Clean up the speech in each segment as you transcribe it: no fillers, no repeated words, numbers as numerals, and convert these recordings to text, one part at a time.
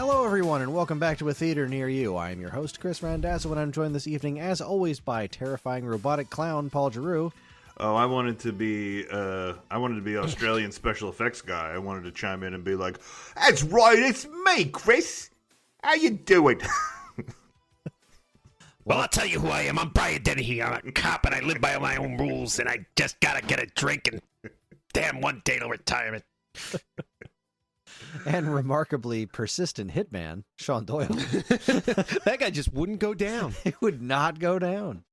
Hello, everyone, and welcome back to A Theater Near You. I am your host, Chris Randazzo, and I'm joined this evening, as always, by terrifying robotic clown Paul Giroux. Oh, I wanted to be Australian special effects guy. I wanted to chime in and be like, "That's right, it's me, Chris. How you doing?" Well, I'll tell you who I am. I'm Brian Dennehy. I'm a cop, and I live by my own rules, and I just gotta get a drink and damn one day till retirement. And remarkably persistent hitman, Sean Doyle. That guy just wouldn't go down. It would not go down.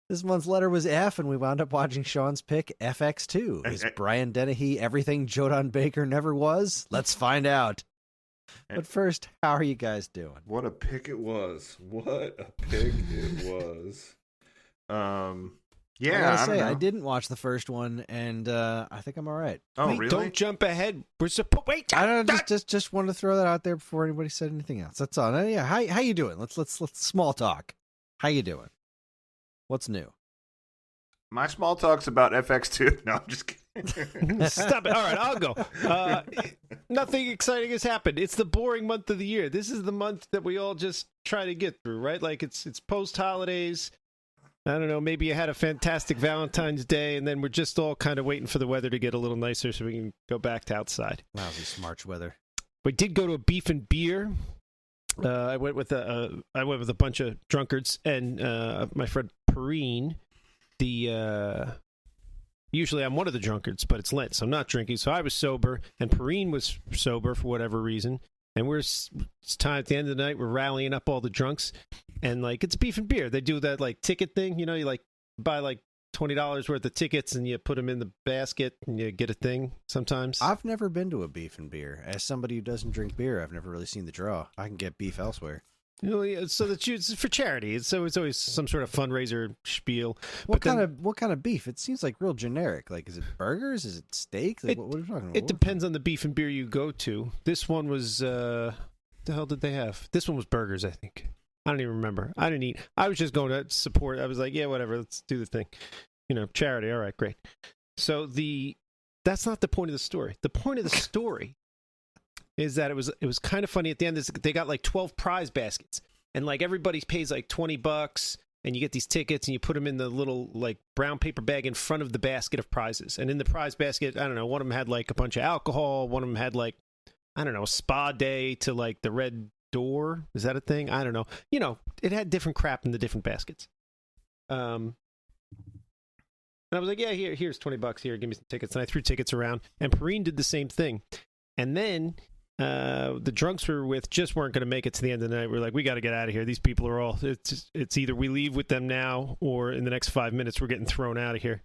This month's letter was F, and we wound up watching Sean's pick, FX2. Is Brian Dennehy everything Jodan Baker never was? Let's find out. But first, how are you guys doing? What a pick it was. Yeah, I gotta say, I didn't watch the first one, and I think I'm all right. Oh, Wait, really? don't jump ahead. Wait. I don't know, just wanted to throw that out there before anybody said anything else. That's all. Yeah, how you doing? Let's small talk. How you doing? What's new? My small talk's about FX2. No, I'm just kidding. Stop it. All right, I'll go. Nothing exciting has happened. It's the boring month of the year. This is the month that we all just try to get through, right? Like it's post-holidays. I don't know, maybe you had a fantastic Valentine's Day, and then we're just all kind of waiting for the weather to get a little nicer so we can go back to outside. Lousy March weather. We did go to a beef and beer. I went with a bunch of drunkards, and my friend Perrine. Usually I'm one of the drunkards, but it's Lent, so I'm not drinking. So I was sober, and Perrine was sober for whatever reason. And it's time at the end of the night. We're rallying up all the drunks, and like it's beef and beer. They do that like ticket thing, you know. You like buy like $20 worth of tickets, and you put them in the basket, and you get a thing. Sometimes I've never been to a beef and beer. As somebody who doesn't drink beer, I've never really seen the draw. I can get beef elsewhere. You know, so that it's for charity. It's always some sort of fundraiser spiel. What kind of beef? It seems like real generic. Like, is it burgers? Is it steak? Like, what are we talking about? It depends on the beef and beer you go to. This one was the hell did they have? This one was burgers, I think. I don't even remember. I didn't eat. I was just going to support. I was like, yeah, whatever. Let's do the thing. You know, charity. All right, great. So that's not the point of the story. The point of the story is that it was kind of funny at the end. They got like 12 prize baskets, and like everybody pays like $20, and you get these tickets, and you put them in the little like brown paper bag in front of the basket of prizes. And in the prize basket, I don't know, one of them had like a bunch of alcohol, one of them had like, I don't know, a spa day to like the Red Door. Is that a thing? I don't know. You know, it had different crap in the different baskets. And I was like, yeah, here's $20 here. Give me some tickets. And I threw tickets around, and Perrine did the same thing. And then the drunks we were with just weren't going to make it to the end of the night. We're like, we got to get out of here. These people are all, it's either we leave with them now, or in the next 5 minutes, we're getting thrown out of here.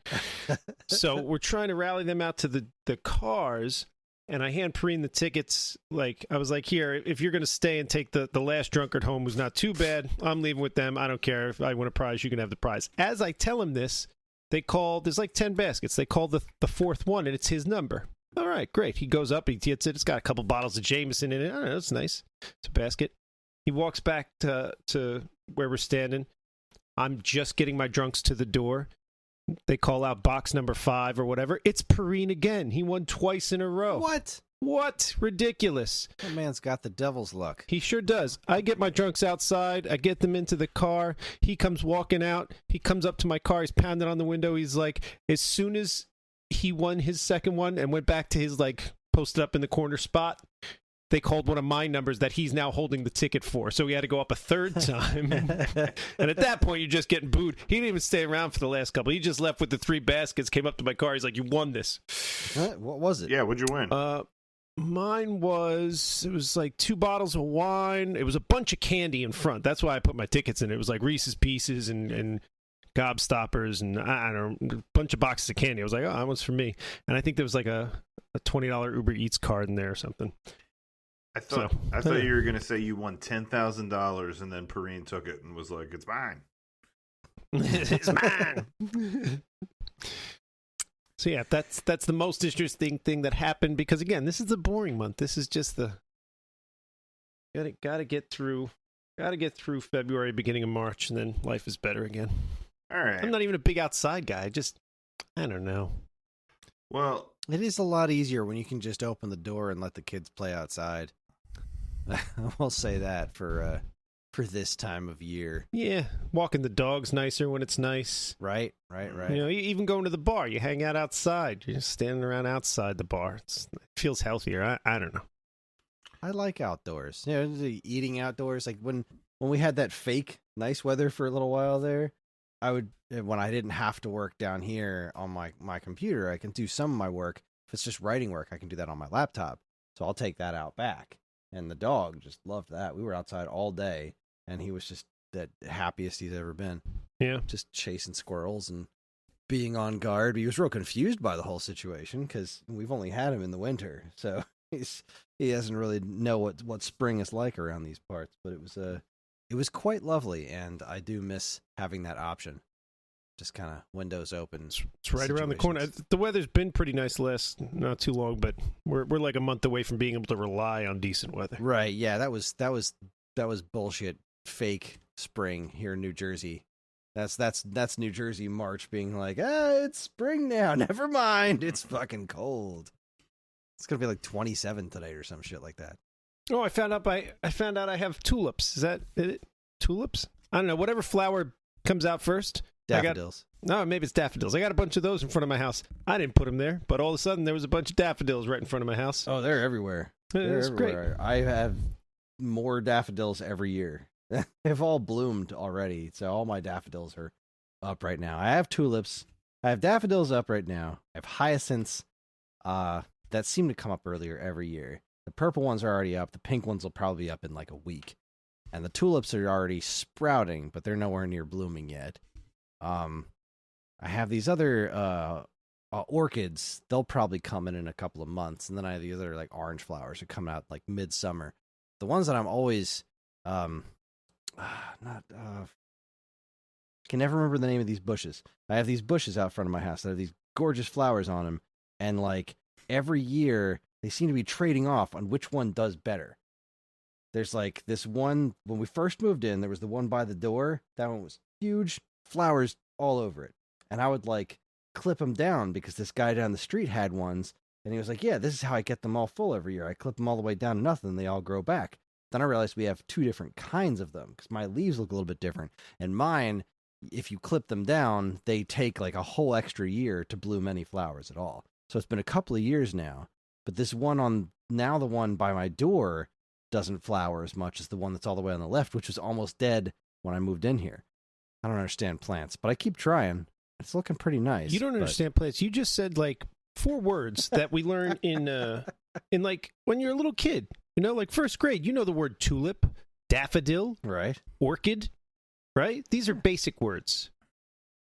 So we're trying to rally them out to the cars, and I hand Perrine the tickets. Like, I was like, here, if you're going to stay and take the last drunkard home, who's not too bad, I'm leaving with them. I don't care. If I win a prize, you can have the prize. As I tell him this, they call, there's like 10 baskets. They call the fourth one, and it's his number. All right, great. He goes up, he gets it. It's got a couple bottles of Jameson in it. I don't know, it's nice. It's a basket. He walks back to where we're standing. I'm just getting my drunks to the door. They call out box number 5 or whatever. It's Perrine again. He won twice in a row. What? Ridiculous. That man's got the devil's luck. He sure does. I get my drunks outside. I get them into the car. He comes walking out. He comes up to my car. He's pounding on the window. He's like, as soon as he won his second one and went back to his like posted up in the corner spot, they called one of my numbers that he's now holding the ticket for, so he had to go up a third time. And at that point you're just getting booed. He didn't even stay around for the last couple. He just left with the 3 baskets, came up to my car. He's like, you won this. What was it? Yeah, what'd you win? Mine was like 2 bottles of wine. It was a bunch of candy in front. That's why I put my tickets in. It was like Reese's Pieces and Gobstoppers, and I don't know, a bunch of boxes of candy. I was like, oh, that one's for me. And I think there was like a $20 Uber Eats card in there or something. I thought you were going to say you won $10,000, and then Perrine took it and was like, it's mine. It's mine. So yeah, that's the most interesting thing that happened, because again, this is the boring month. This is just the gotta get through February, beginning of March, and then life is better again. All right. I'm not even a big outside guy. I don't know. Well, it is a lot easier when you can just open the door and let the kids play outside. I will say that for this time of year. Yeah, walking the dog's nicer when it's nice. Right. You know, even going to the bar, you hang out outside. You're just standing around outside the bar. It feels healthier. I don't know. I like outdoors. You know, eating outdoors. Like when we had that fake nice weather for a little while there, when I didn't have to work down here on my computer, I can do some of my work. If it's just writing work, I can do that on my laptop. So I'll take that out back. And the dog just loved that. We were outside all day, and he was just the happiest he's ever been. Yeah. Just chasing squirrels and being on guard. But he was real confused by the whole situation because we've only had him in the winter. So he doesn't really know what spring is like around these parts. But it was quite lovely, and I do miss having that option. Just kind of windows open. It's right around the corner. The weather's been pretty nice last not too long, but we're like a month away from being able to rely on decent weather. Right? Yeah, that was bullshit. Fake spring here in New Jersey. That's New Jersey March being like, it's spring now. Never mind. It's fucking cold. It's gonna be like 27 today or some shit like that. Oh, I found out I have tulips. Is that it? Tulips? I don't know. Whatever flower comes out first. Daffodils. No, maybe it's daffodils. I got a bunch of those in front of my house. I didn't put them there, but all of a sudden there was a bunch of daffodils right in front of my house. Oh, they're everywhere. It's great. I have more daffodils every year. They've all bloomed already, so all my daffodils are up right now. I have tulips. I have daffodils up right now. I have hyacinths that seem to come up earlier every year. The purple ones are already up. The pink ones will probably be up in like a week. And the tulips are already sprouting, but they're nowhere near blooming yet. I have these other orchids. They'll probably come in a couple of months. And then I have the other like orange flowers that come out like midsummer. The ones that I'm always can never remember the name of these bushes. I have these bushes out front of my house that have these gorgeous flowers on them, and like every year they seem to be trading off on which one does better. There's like this one, when we first moved in, there was the one by the door. That one was huge, flowers all over it. And I would like clip them down because this guy down the street had ones, and he was like, yeah, this is how I get them all full every year. I clip them all the way down to nothing, and they all grow back. Then I realized we have two different kinds of them because my leaves look a little bit different. And mine, if you clip them down, they take like a whole extra year to bloom any flowers at all. So it's been a couple of years now. But this one the one by my door doesn't flower as much as the one that's all the way on the left, which was almost dead when I moved in here. I don't understand plants, but I keep trying. It's looking pretty nice. You don't understand plants. You just said like 4 words that we learn in like when you're a little kid. You know, like first grade, you know the word tulip, daffodil, right? Orchid, right? These are basic words.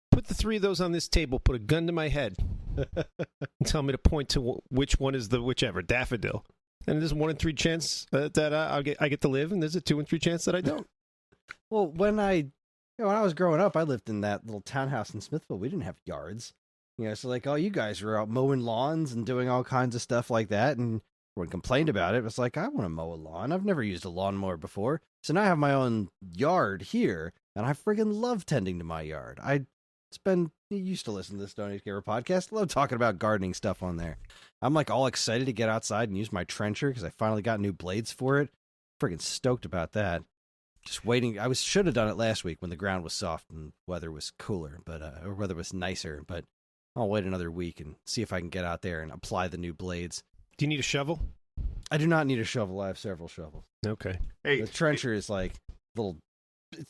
Put the 3 of those on this table, put a gun to my head, and tell me to point to which one is the whichever, daffodil. And there's a 1 in 3 chance that I get to live, and there's a 2 in 3 chance that I don't. Well, when I was growing up, I lived in that little townhouse in Smithville. We didn't have yards. You know, so like, oh, you guys were out mowing lawns and doing all kinds of stuff like that, and everyone complained about it. It was like, I want to mow a lawn. I've never used a lawnmower before. So now I have my own yard here, and I friggin' love tending to my yard. You used to listen to the Stone Age Gamer podcast. I love talking about gardening stuff on there. I'm like all excited to get outside and use my trencher because I finally got new blades for it. Friggin' stoked about that. Just waiting. I should have done it last week when the ground was soft and weather was cooler, or weather was nicer. But I'll wait another week and see if I can get out there and apply the new blades. Do you need a shovel? I do not need a shovel. I have several shovels. Okay. Hey, the trencher is like little. It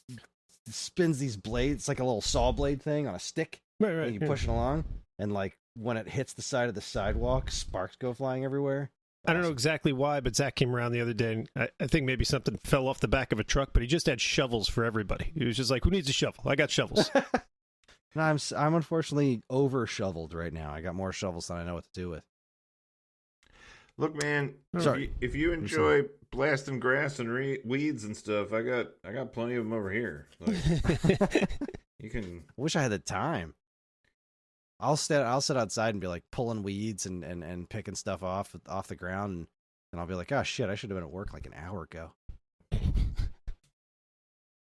spins these blades. It's like a little saw blade thing on a stick. Right. And you push it along, and like when it hits the side of the sidewalk, sparks go flying everywhere. I don't know exactly why, but Zach came around the other day, and I think maybe something fell off the back of a truck, but he just had shovels for everybody. He was just like, who needs a shovel? I got shovels. No, I'm unfortunately over shoveled right now. I got more shovels than I know what to do with. Look, man, Sorry. if you enjoy blasting grass and weeds and stuff, I got plenty of them over here. Like, you can. I wish I had the time. I'll sit outside and be like pulling weeds and picking stuff off the ground, and I'll be like, oh shit, I should have been at work like an hour ago.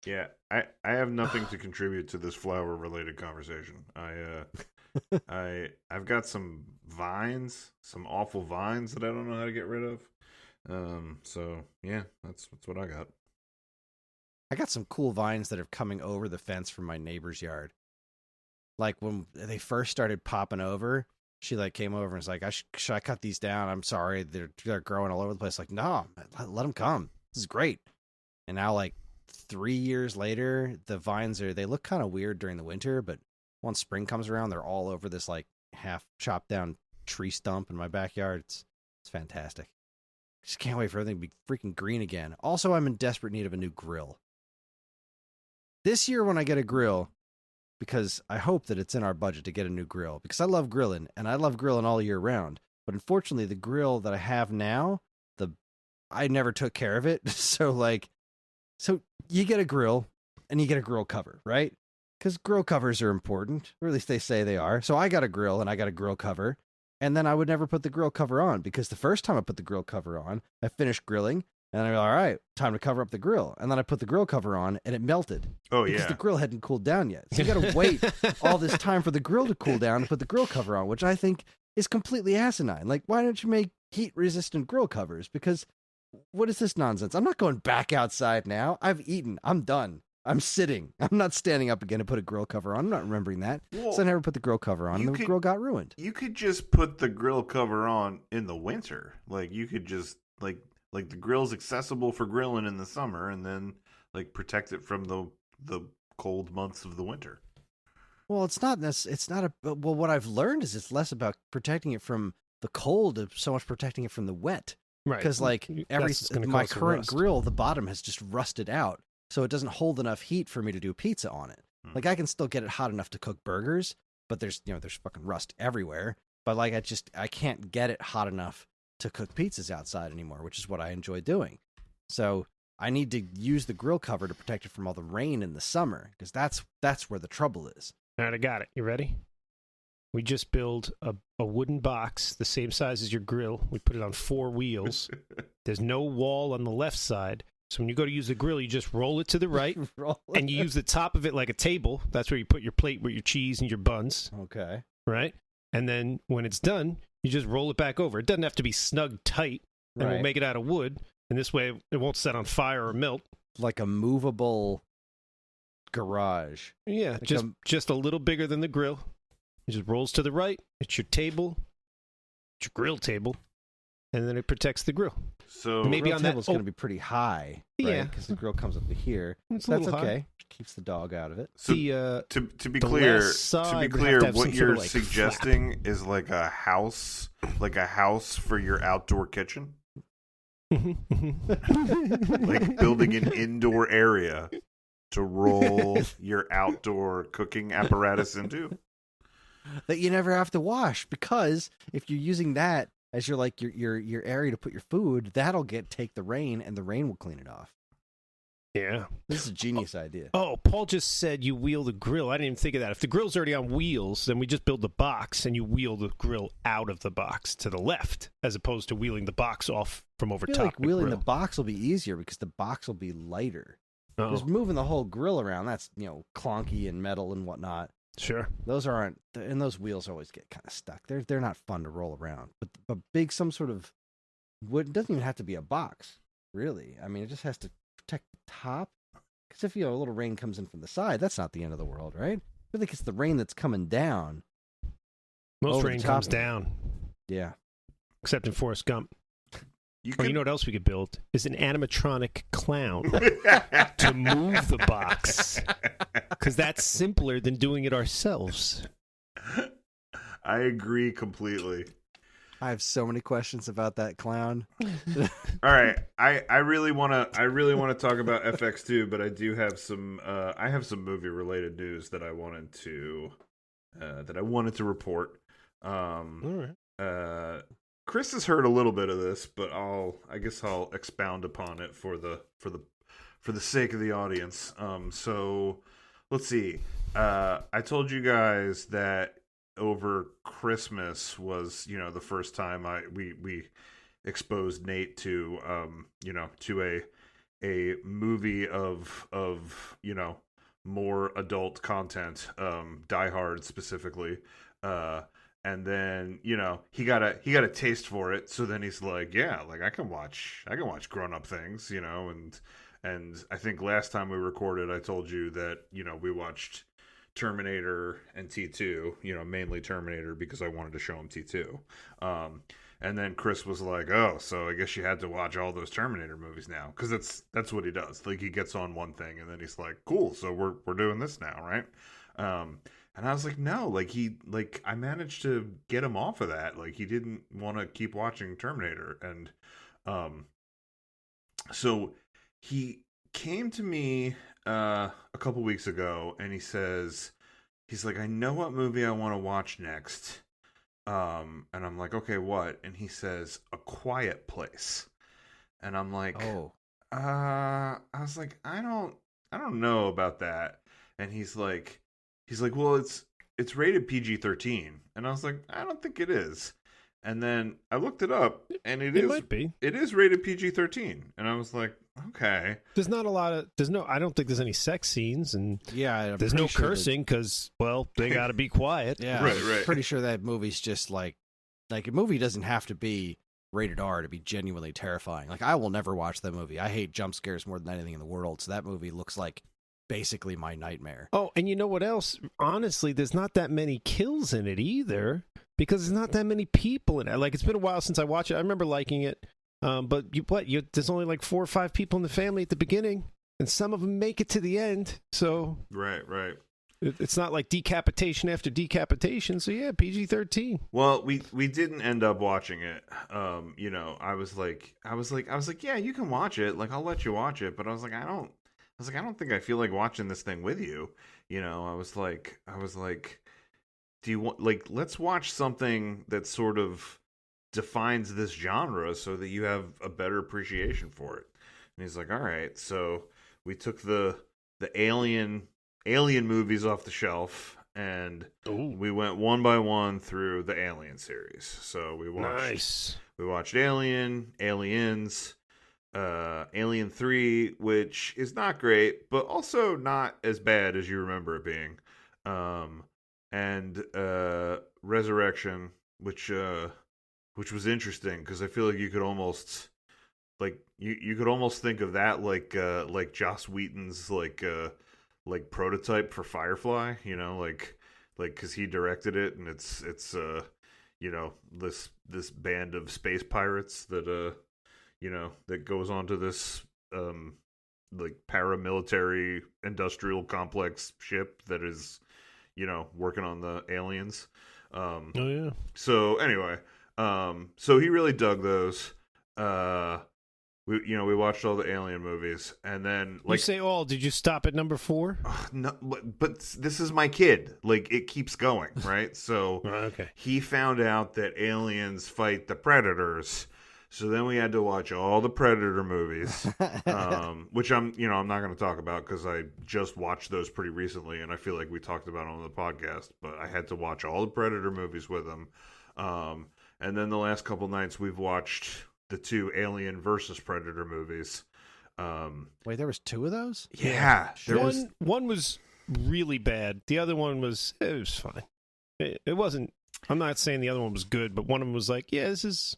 Yeah, I have nothing to contribute to this flower related conversation. I've got some vines, some awful vines that I don't know how to get rid of. So yeah, that's what I got. I got some cool vines that are coming over the fence from my neighbor's yard. Like when they first started popping over, she like came over and was like, should I cut these down? I'm sorry. They're growing all over the place. Like, no, let them come. This is great. And now like 3 years later, the vines they look kind of weird during the winter, but once spring comes around, they're all over this like half chopped down tree stump in my backyard. It's fantastic. Just can't wait for everything to be freaking green again. Also, I'm in desperate need of a new grill. This year when I get a grill, because I hope that it's in our budget to get a new grill, because I love grilling, and I love grilling all year round. But unfortunately, the grill that I have now, I never took care of it. So you get a grill, and you get a grill cover, right? Because grill covers are important, or at least they say they are. So I got a grill, and I got a grill cover, and then I would never put the grill cover on, because the first time I put the grill cover on, I finished grilling, and I'm like, all right, time to cover up the grill. And then I put the grill cover on, and it melted. Oh, because yeah. the grill hadn't cooled down yet. So you got to wait all this time for the grill to cool down and put the grill cover on, which I think is completely asinine. Like, why don't you make heat-resistant grill covers? Because what is this nonsense? I'm not going back outside now. I've eaten. I'm done. I'm sitting. I'm not standing up again to put a grill cover on. I'm not remembering that. Well, so I never put the grill cover on, and the grill got ruined. You could just put the grill cover on in the winter. Like, you could just, like the grill's accessible for grilling in the summer, and then like protect it from the cold months of the winter. Well, it's not well, what I've learned is it's less about protecting it from the cold, so much protecting it from the wet. Right. Because like my current grill, the bottom has just rusted out, so it doesn't hold enough heat for me to do pizza on it. Like I can still get it hot enough to cook burgers, but there's fucking rust everywhere. But like I can't get it hot enough to cook pizzas outside anymore, which is what I enjoy doing. So I need to use the grill cover to protect it from all the rain in the summer, because that's where the trouble is. All right, I got it. You ready? We just build a wooden box the same size as your grill. We put it on 4 wheels. There's no wall on the left side. So when you go to use the grill, you just roll it to the right, and you use the top of it like a table. That's where you put your plate with your cheese and your buns. Okay. Right? And then when it's done, you just roll it back over. It doesn't have to be snug tight, and we'll make it out of wood. And this way, it won't set on fire or melt. Like a movable garage. Yeah, like just a little bigger than the grill. It just rolls to the right. It's your table. It's your grill table. And then it protects the grill. So maybe on that table's going to be pretty high, right? Yeah, because the grill comes up to here. It's that's okay. High. Keeps the dog out of it. So to be clear, what you're suggesting is like a house for your outdoor kitchen, like building an indoor area to roll your outdoor cooking apparatus into. That you never have to wash, because if you're using that as your area to put your food, that'll take the rain, and the rain will clean it off. Yeah. This is a genius idea. Oh, Paul just said you wheel the grill. I didn't even think of that. If the grill's already on wheels, then we just build the box and you wheel the grill out of the box to the left, as opposed to wheeling the box off from over I feel top. Like wheeling the box will be easier because the box will be lighter. Because moving the whole grill around, that's clunky and metal and whatnot. Sure. Those aren't, and those wheels always get kind of stuck. They're not fun to roll around. But big, some sort of wood, it doesn't even have to be a box, really. I mean, it just has to protect the top. Because if a little rain comes in from the side, that's not the end of the world, right? I think it's the rain that's coming down. Most rain comes down. Yeah. Except in Forrest Gump. You know what else we could build? Is an animatronic clown to move the box. Because that's simpler than doing it ourselves. I agree completely. I have so many questions about that clown. All right, I really want to talk about FX2, but I do have some movie related news that I wanted to report. All right. Chris has heard a little bit of this, but I guess I'll expound upon it for the sake of the audience. So let's see. I told you guys that over Christmas was, the first time we exposed Nate to to a movie of more adult content, Die Hard specifically. And then, he got a taste for it. So then he's like, yeah, like I can watch grown up things, and I think last time we recorded, I told you that, we watched Terminator and T2, mainly Terminator because I wanted to show him T2. And then Chris was like, oh, so I guess you had to watch all those Terminator movies now. Because that's what he does. Like, he gets on one thing, and then he's like, cool, so we're doing this now, right? And I was like, no, like, I managed to get him off of that. Like, he didn't want to keep watching Terminator. And so he came to me a couple weeks ago, and he's like, I know what movie I want to watch next. And I'm like, okay, what? And he says, A Quiet Place. And I'm like, I was like, I don't know about that. And he's like, well, it's rated PG-13. And I was like, I don't think it is. And then I looked it up, and it might be. It is rated PG-13. And I was like, okay. There's not a lot of, I don't think there's any sex scenes, and there's no cursing because, well, they got to be quiet. Yeah, right. I'm pretty sure that movie's just like a movie doesn't have to be rated R to be genuinely terrifying. Like, I will never watch that movie. I hate jump scares more than anything in the world, so that movie looks like basically my nightmare. Oh, and you know what else? Honestly, there's not that many kills in it either because there's not that many people in it. Like, it's been a while since I watched it. I remember liking it. But there's only like 4 or 5 people in the family at the beginning, and some of them make it to the end. So right. It's not like decapitation after decapitation. So yeah, PG-13. Well, we didn't end up watching it. I was like, yeah, you can watch it. Like, I'll let you watch it. But I was like, I don't think I feel like watching this thing with you. I was like, do you want, like, let's watch something that sort of defines this genre so that you have a better appreciation for it. And he's like, all right. So we took the alien movies off the shelf, and we went one by one through the Alien series. So we watched Aliens, Alien 3, which is not great, but also not as bad as you remember it being. And Resurrection, which was interesting because I feel like you could almost you could almost think of that like Joss Whedon's like prototype for Firefly, like because he directed it, and it's this band of space pirates that that goes onto this like paramilitary industrial complex ship that is working on the aliens. So anyway, so he really dug those. We watched all the Alien movies, and then you say all. Did you stop at number 4? No, but this is my kid. Like, it keeps going, right? So okay. He found out that aliens fight the predators, so then we had to watch all the Predator movies, which I'm not going to talk about because I just watched those pretty recently, and I feel like we talked about it on the podcast. But I had to watch all the Predator movies with him, and then the last couple nights we've watched the 2 Alien versus Predator movies. Wait, there was 2 of those? Yeah. One was really bad. The other one was fine. It wasn't. I'm not saying the other one was good, but one of them was like, yeah, this is.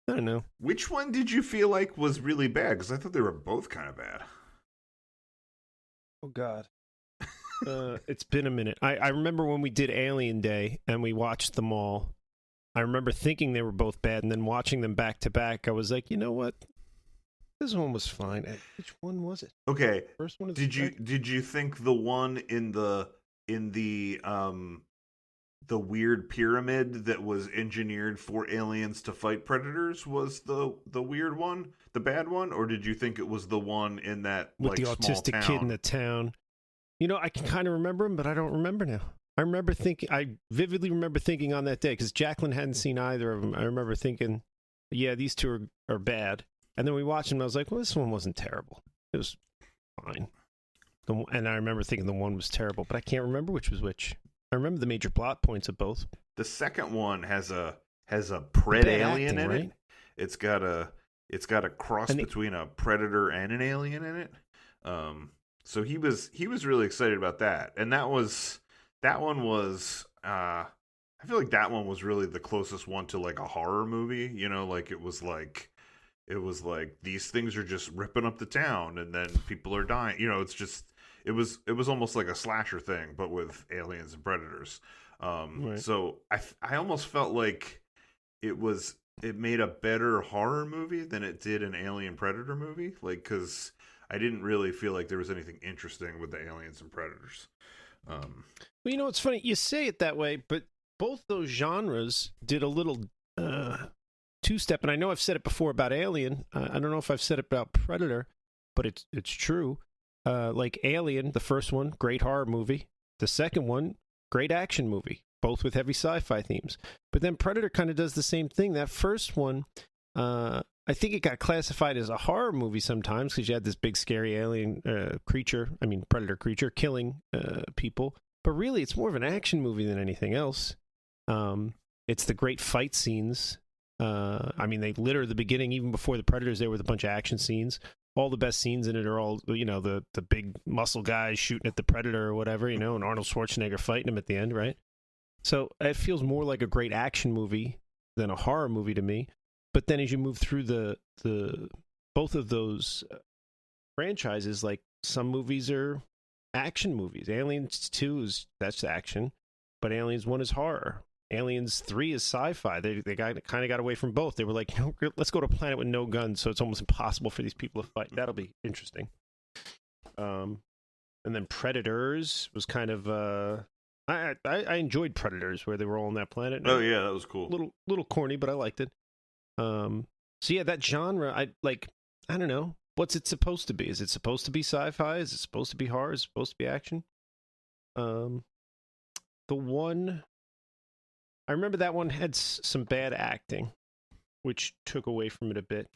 I don't know. Which one did you feel like was really bad? Because I thought they were both kind of bad. Oh God. It's been a minute. I remember when we did Alien Day and we watched them all. I remember thinking they were both bad, and then watching them back to back, I was like, you know what? This one was fine. Which one was it? Okay. First one. Did you think the one in the weird pyramid that was engineered for aliens to fight predators was the weird one, the bad one, or did you think it was the one in that with like the small autistic town? kid in the town? I can kind of remember him, but I don't remember now. I vividly remember thinking on that day, because Jacqueline hadn't seen either of them. I remember thinking, yeah, these 2 are bad. And then we watched them, and I was like, well, this one wasn't terrible. It was fine. And I remember thinking the one was terrible, but I can't remember which was which. I remember the major plot points of both. The second one has a pred alien in right? it. It's got a cross between a predator and an alien in it. So he was really excited about that, and that one was I feel like that one was really the closest one to like a horror movie. You know, like it was like these things are just ripping up the town, and then people are dying. You know, it's just it was almost like a slasher thing, but with aliens and predators. Right. So I almost felt like it made a better horror movie than it did an Alien Predator movie, like because I didn't really feel like there was anything interesting with the aliens and predators. Well, you know, it's funny you say it that way, but both those genres did a little two-step, and I know I've said it before about Alien. I don't know if I've said it about Predator, but it's true. Like Alien, the first one, great horror movie. The second one, great action movie, both with heavy sci-fi themes. But then Predator kind of does the same thing. That first one, I think it got classified as a horror movie sometimes because you had this big scary alien predator creature killing people. But really, it's more of an action movie than anything else. It's the great fight scenes. They litter the beginning, even before the Predators there with a bunch of action scenes. All the best scenes in it are all, the big muscle guys shooting at the Predator or whatever, and Arnold Schwarzenegger fighting him at the end, right? So it feels more like a great action movie than a horror movie to me. But then as you move through the both of those franchises, like some movies are action movies. Aliens 2 that's action, but Aliens 1 is horror. Aliens 3 is sci-fi. They kind of got away from both. They were like, let's go to a planet with no guns, so it's almost impossible for these people to fight. That'll be interesting. And then Predators was kind of I enjoyed Predators, where they were all on that planet. Oh yeah, that was cool. Little corny, but I liked it. So yeah, that genre, I don't know. What's it supposed to be? Is it supposed to be sci-fi? Is it supposed to be horror? Is it supposed to be action? The one I remember, that one had some bad acting, which took away from it a bit.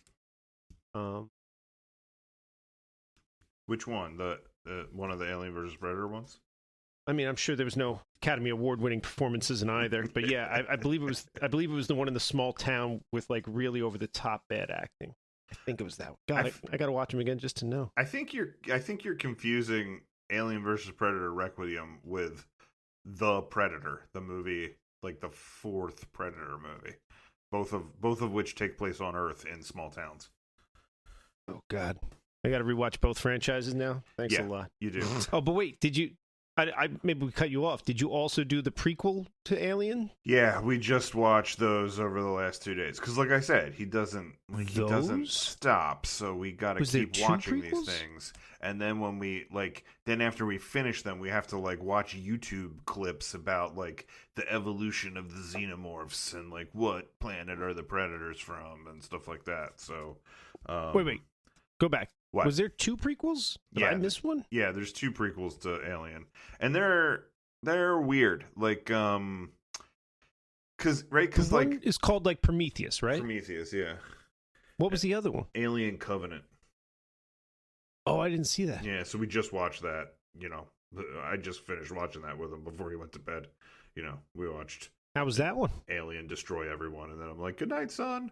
Which one? The one of the Alien versus Predator ones? I mean, I'm sure there was no Academy Award-winning performances in either, but yeah, I believe it was. I believe it was the one in the small town with like really over-the-top bad acting. I think it was that one. God, I got to watch him again just to know. I think you're confusing Alien versus Predator Requiem with The Predator, the movie, like the fourth Predator movie. Both of which take place on Earth in small towns. Oh God, I got to rewatch both franchises now. Thanks a lot. You do. Oh, but wait, did you? I maybe we cut you off. Did you also do the prequel to Alien? Yeah, we just watched those over the last 2 days because, like I said, he doesn't stop. So we got to keep watching these things. And then then after we finish them, we have to like watch YouTube clips about like the evolution of the xenomorphs and like what planet are the predators from and stuff like that. So wait, go back. What? Was there 2 prequels? Did I miss one? Yeah, there's 2 prequels to Alien, and they're weird. Like, because one is called like Prometheus, right? Prometheus, yeah. What was the other one? Alien Covenant. Oh, I didn't see that. Yeah, so we just watched that. I just finished watching that with him before he went to bed. We watched. How was that one? Alien destroy everyone, and then I'm like, "Good night, son."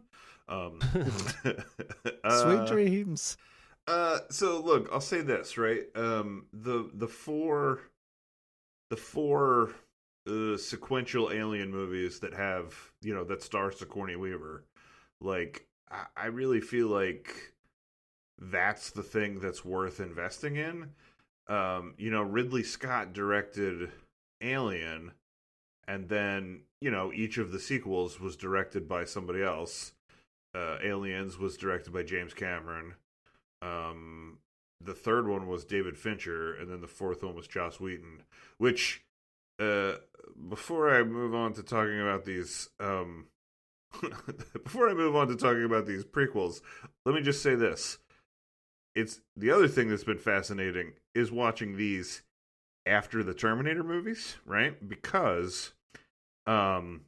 Sweet dreams. So look, I'll say this, right? The four sequential Alien movies that have, that star Sigourney Weaver, like I really feel like that's the thing that's worth investing in. Ridley Scott directed Alien, and then, each of the sequels was directed by somebody else. Aliens was directed by James Cameron. The third one was David Fincher, and then the fourth one was Joss Whedon. Which, before I move on to talking about these, prequels, let me just say this: it's the other thing that's been fascinating is watching these after the Terminator movies, right? Because, so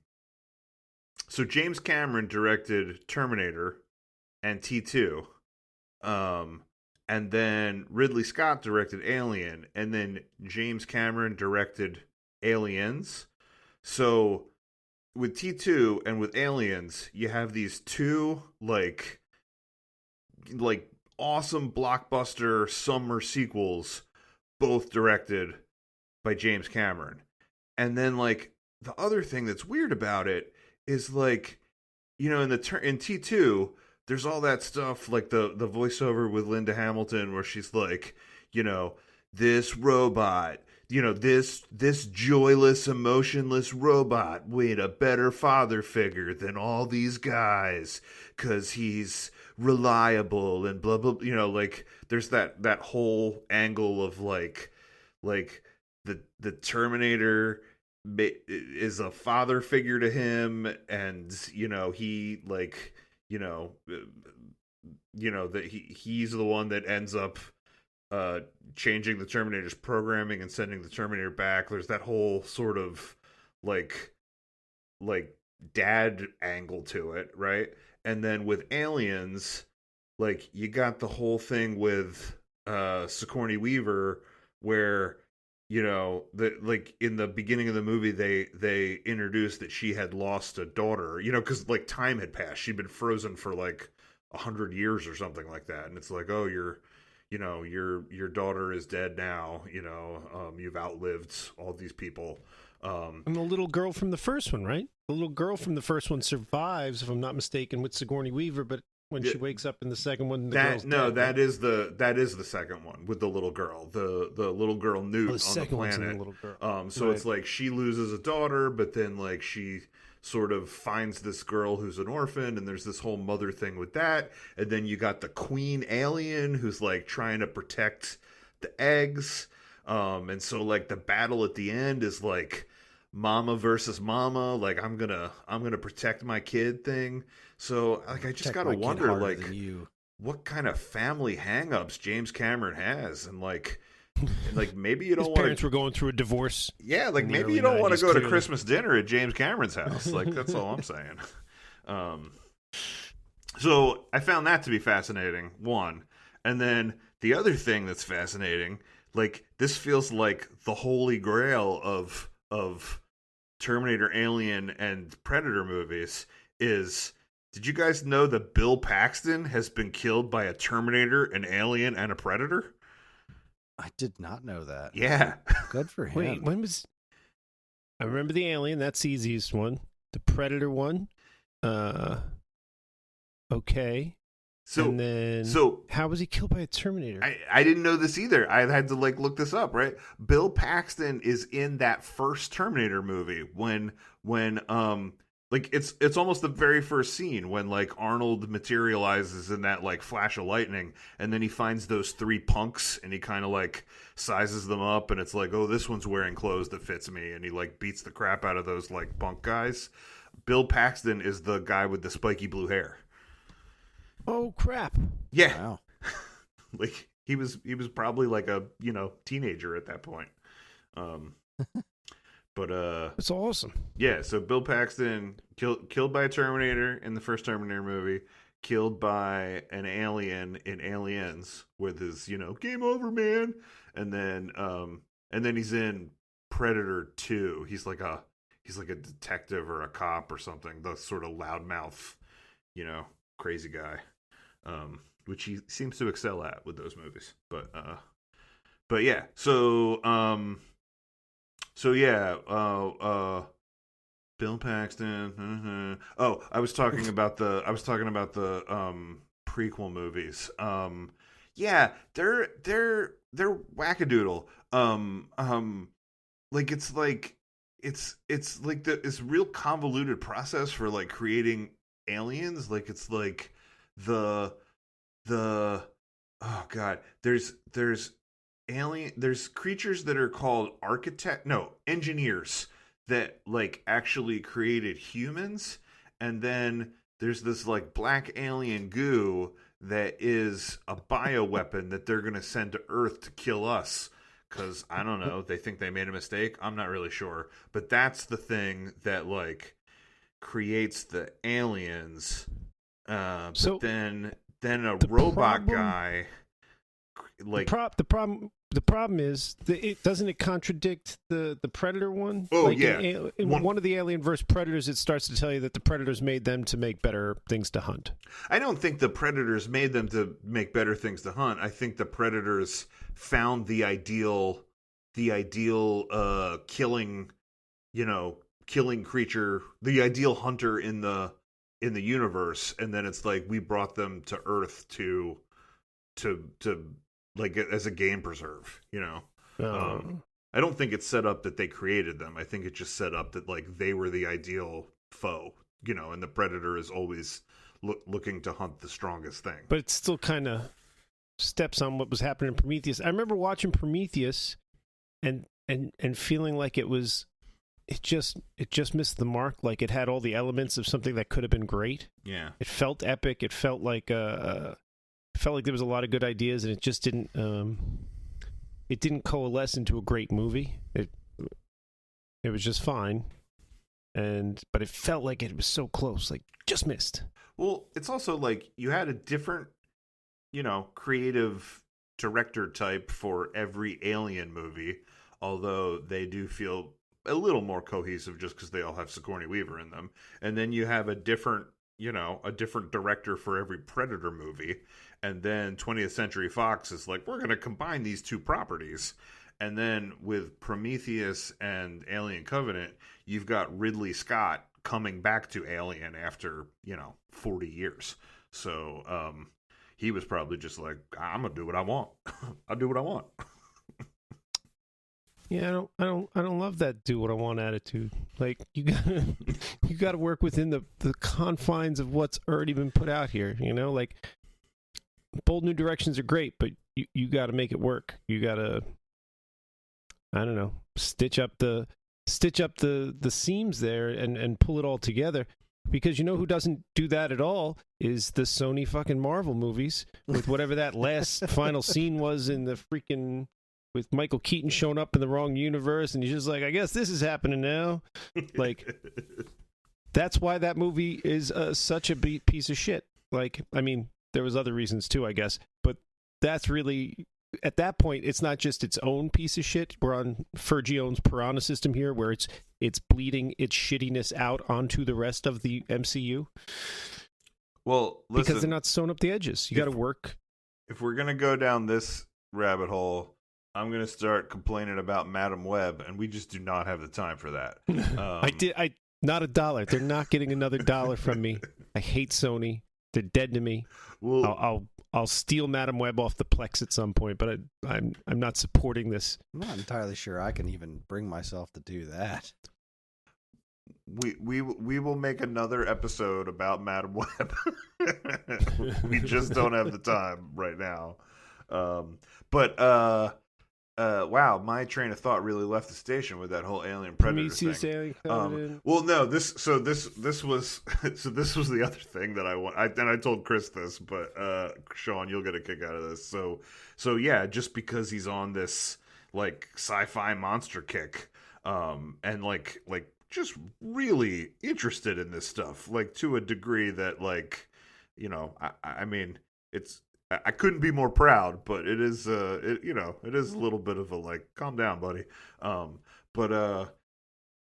James Cameron directed Terminator and T2. And then Ridley Scott directed Alien, and then James Cameron directed Aliens. So with T2 and with Aliens, you have these 2 like awesome blockbuster summer sequels, both directed by James Cameron. And then like the other thing that's weird about it is like, you know, in T2, there's all that stuff like the voiceover with Linda Hamilton where she's like, you know, this robot, you know, this joyless, emotionless robot with a better father figure than all these guys because he's reliable and blah blah. You know, like there's that whole angle of like the Terminator is a father figure to him, and you know he like you know that he's the one that ends up changing the Terminator's programming and sending the Terminator back. There's that whole sort of like dad angle to it, right? And then with Aliens, like you got the whole thing with Sigourney Weaver where, you know, like in the beginning of the movie they introduced that she had lost a daughter, you know, because like time had passed. She'd been frozen for like 100 years or something like that, and it's like, oh, your daughter is dead now, you know, you've outlived all these people. And the little girl from the first one, right? The little girl from the first one survives, if I'm not mistaken, with Sigourney Weaver, but when she wakes up in the second one, girl's dead, that is the second one with the little girl, the little girl Newt on the planet. The little girl. So right. It's like she loses a daughter, but then like she sort of finds this girl who's an orphan, and there's this whole mother thing with that. And then you got the queen alien who's like trying to protect the eggs. And so like the battle at the end is like mama versus mama, like I'm gonna protect my kid thing. So like I just gotta wonder like what kind of family hangups James Cameron has, and like maybe you don't want. His parents were going through a divorce. Yeah, like maybe you don't want to go to Christmas dinner at James Cameron's house. Like that's all I'm saying. So I found that to be fascinating. One, and then the other thing that's fascinating, like this feels like the holy grail of Terminator, Alien, and Predator movies is. Did you guys know that Bill Paxton has been killed by a Terminator, an Alien, and a Predator? I did not know that. Yeah. Good for him. Wait, when was... I remember the Alien, that's the easiest one. The Predator one. Okay. So how was he killed by a Terminator? I didn't know this either. I had to like look this up, right? Bill Paxton is in that first Terminator movie when like it's almost the very first scene when like Arnold materializes in that like flash of lightning, and then he finds those three punks and he kind of like sizes them up, and it's like, oh, this one's wearing clothes that fits me, and he like beats the crap out of those like punk guys. Bill Paxton is the guy with the spiky blue hair. Oh crap. Yeah. Wow. Like he was probably like a, you know, teenager at that point. But that's awesome. Yeah, so Bill Paxton killed by a Terminator in the first Terminator movie, killed by an alien in Aliens with his, you know, game over, man. And then he's in Predator 2. He's like a detective or a cop or something, the sort of loudmouth, you know, crazy guy. Which he seems to excel at with those movies. But yeah, So yeah, Bill Paxton. Oh, I was talking about the prequel movies. Yeah, they're wackadoodle. Like it's like this real convoluted process for like creating aliens. Like it's like the oh god, there's creatures that are called engineers that like actually created humans, and then there's this like black alien goo that is a bioweapon that they're going to send to Earth to kill us because I don't know, they think they made a mistake. I'm not really sure, but that's the thing that like creates the aliens. But then a robot guy like the problem is it doesn't contradict the Predator one? Oh, like yeah. In one of the Alien vs. Predators, it starts to tell you that the Predators made them to make better things to hunt. I don't think the Predators made them to make better things to hunt. I think the Predators found the ideal killing, you know, killing creature, the ideal hunter in the universe, and then it's like we brought them to Earth to like as a game preserve, you know. I don't think it's set up that they created them. I think it just set up that like they were the ideal foe, you know, and the predator is always looking to hunt the strongest thing. But it still kind of steps on what was happening in Prometheus. I remember watching Prometheus and feeling like it just missed the mark. Like it had all the elements of something that could have been great. Yeah, it felt epic. It felt like there was a lot of good ideas, and it just didn't. It didn't coalesce into a great movie. It was just fine, but it felt like it was so close, like just missed. Well, it's also like you had a different, you know, creative director type for every Alien movie, although they do feel a little more cohesive just because they all have Sigourney Weaver in them. And then you have a different director for every Predator movie. And then 20th Century Fox is like, we're going to combine these two properties. And then with Prometheus and Alien Covenant, you've got Ridley Scott coming back to Alien after, 40 years. So he was probably just like, I'm going to do what I want. I'll do what I want. Yeah, I don't love that do what I want attitude. Like you gotta work within the confines of what's already been put out here, you know? Like bold new directions are great, but you gotta make it work. You gotta, I don't know, stitch up the seams there and pull it all together. Because you know who doesn't do that at all is the Sony fucking Marvel movies with whatever that last final scene was in the freaking, with Michael Keaton showing up in the wrong universe, and he's just like, I guess this is happening now. Like, that's why that movie is such a piece of shit. Like, I mean, there was other reasons too, I guess, but that's really, at that point, it's not just its own piece of shit. We're on Fergione's Piranha system here, where it's bleeding its shittiness out onto the rest of the MCU. Well, listen, because they're not sewing up the edges. You got to work. If we're gonna go down this rabbit hole, I'm going to start complaining about Madam Web, and we just do not have the time for that. Not $1. They're not getting another $1 from me. I hate Sony. They're dead to me. Well, I'll steal Madam Web off the Plex at some point, but I'm not supporting this. I'm not entirely sure I can even bring myself to do that. We will make another episode about Madam Web. We just don't have the time right now. Wow, my train of thought really left the station with that whole Alien Predator Prometheus, thing. Alien, well, no, this was the other thing that I want. I told Chris this, but Sean, you'll get a kick out of this. So yeah, just because he's on this like sci-fi monster kick, and like just really interested in this stuff, like to a degree that like, I mean, it's. I couldn't be more proud, but it is, it is a little bit of a like, calm down, buddy. But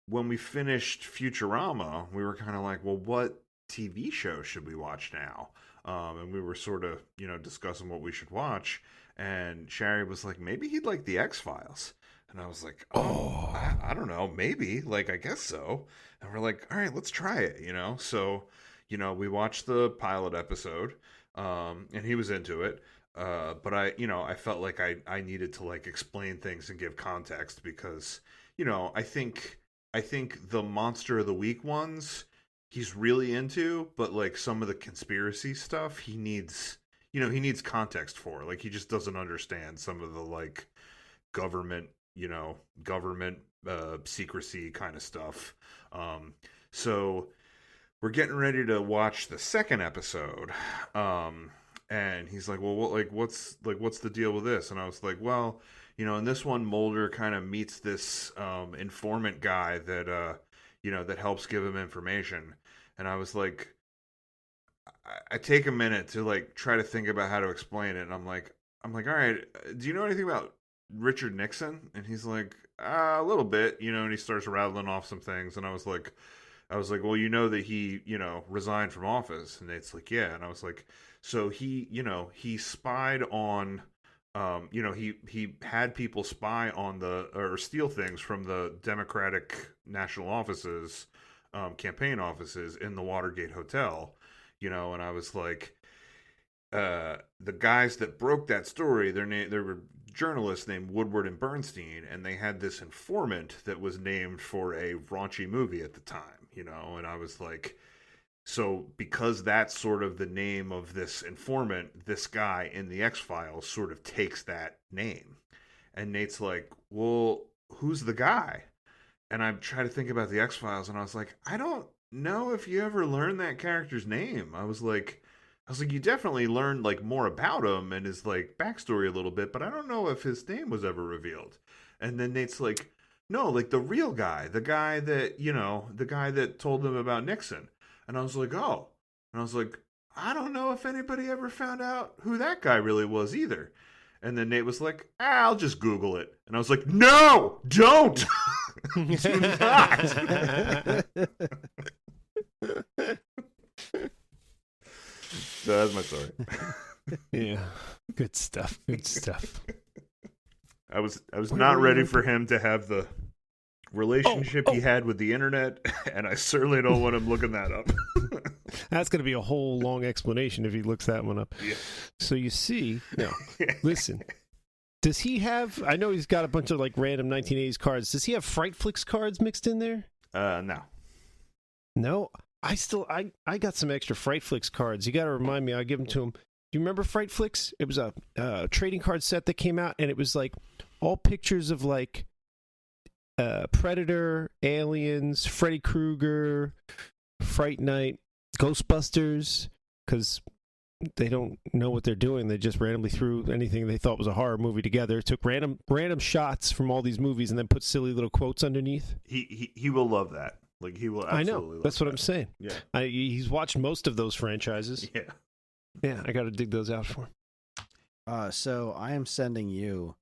when we finished Futurama, we were kind of like, well, what TV show should we watch now? And we were sort of, discussing what we should watch. And Shari was like, maybe he'd like the X-Files. And I was like, I don't know, maybe, like, I guess so. And we're like, all right, let's try it, So, we watched the pilot episode. And he was into it, but I felt like I needed to like explain things and give context because, I think the Monster of the Week ones he's really into, but like some of the conspiracy stuff he needs context for. Like he just doesn't understand some of the like government secrecy kind of stuff. So we're getting ready to watch the second episode, and he's like, "Well, what's the deal with this?" And I was like, "Well, in this one, Mulder kind of meets this informant guy that that helps give him information." And I was like, I take a minute to like try to think about how to explain it, and I'm like, all right, do you know anything about Richard Nixon? And he's like, a little bit, and he starts rattling off some things, and I was like, well, that he, resigned from office. And it's like, yeah. And I was like, so he, he spied on he had people spy on or steal things from the Democratic national offices, campaign offices in the Watergate Hotel, and I was like, the guys that broke that story, there were journalists named Woodward and Bernstein, and they had this informant that was named for a raunchy movie at the time, and I was like, so because that's sort of the name of this informant, this guy in the X-Files sort of takes that name. And Nate's like, well, who's the guy? And I tried to think about the X-Files, and I was like, I don't know if you ever learned that character's name. I was like, you definitely learned like more about him and his like backstory a little bit, but I don't know if his name was ever revealed. And then Nate's like, no, like the real guy, the guy that told them about Nixon. And I was like, oh. And I was like, I don't know if anybody ever found out who that guy really was either. And then Nate was like, I'll just Google it. And I was like, no, don't. Do not. So that's my story. Yeah. Good stuff. Good stuff. I was not ready for him to have the relationship he had with the internet, and I certainly don't want him looking that up. That's going to be a whole long explanation if he looks that one up. Yeah. So you see, no, listen, does he have, I know he's got a bunch of like random 1980s cards. Does he have Frightflix cards mixed in there? No. No? I got some extra Frightflix cards. You got to remind me, I'll give them to him. Do you remember Frightflix? It was a trading card set that came out, and it was like all pictures of like Predator, Aliens, Freddy Krueger, Fright Night, Ghostbusters, because they don't know what they're doing. They just randomly threw anything they thought was a horror movie together, took random shots from all these movies, and then put silly little quotes underneath. He will love that. Like, he will absolutely love that. I know. That's what I'm saying. Yeah. He's watched most of those franchises. Yeah. Yeah, I got to dig those out for him. So I am sending you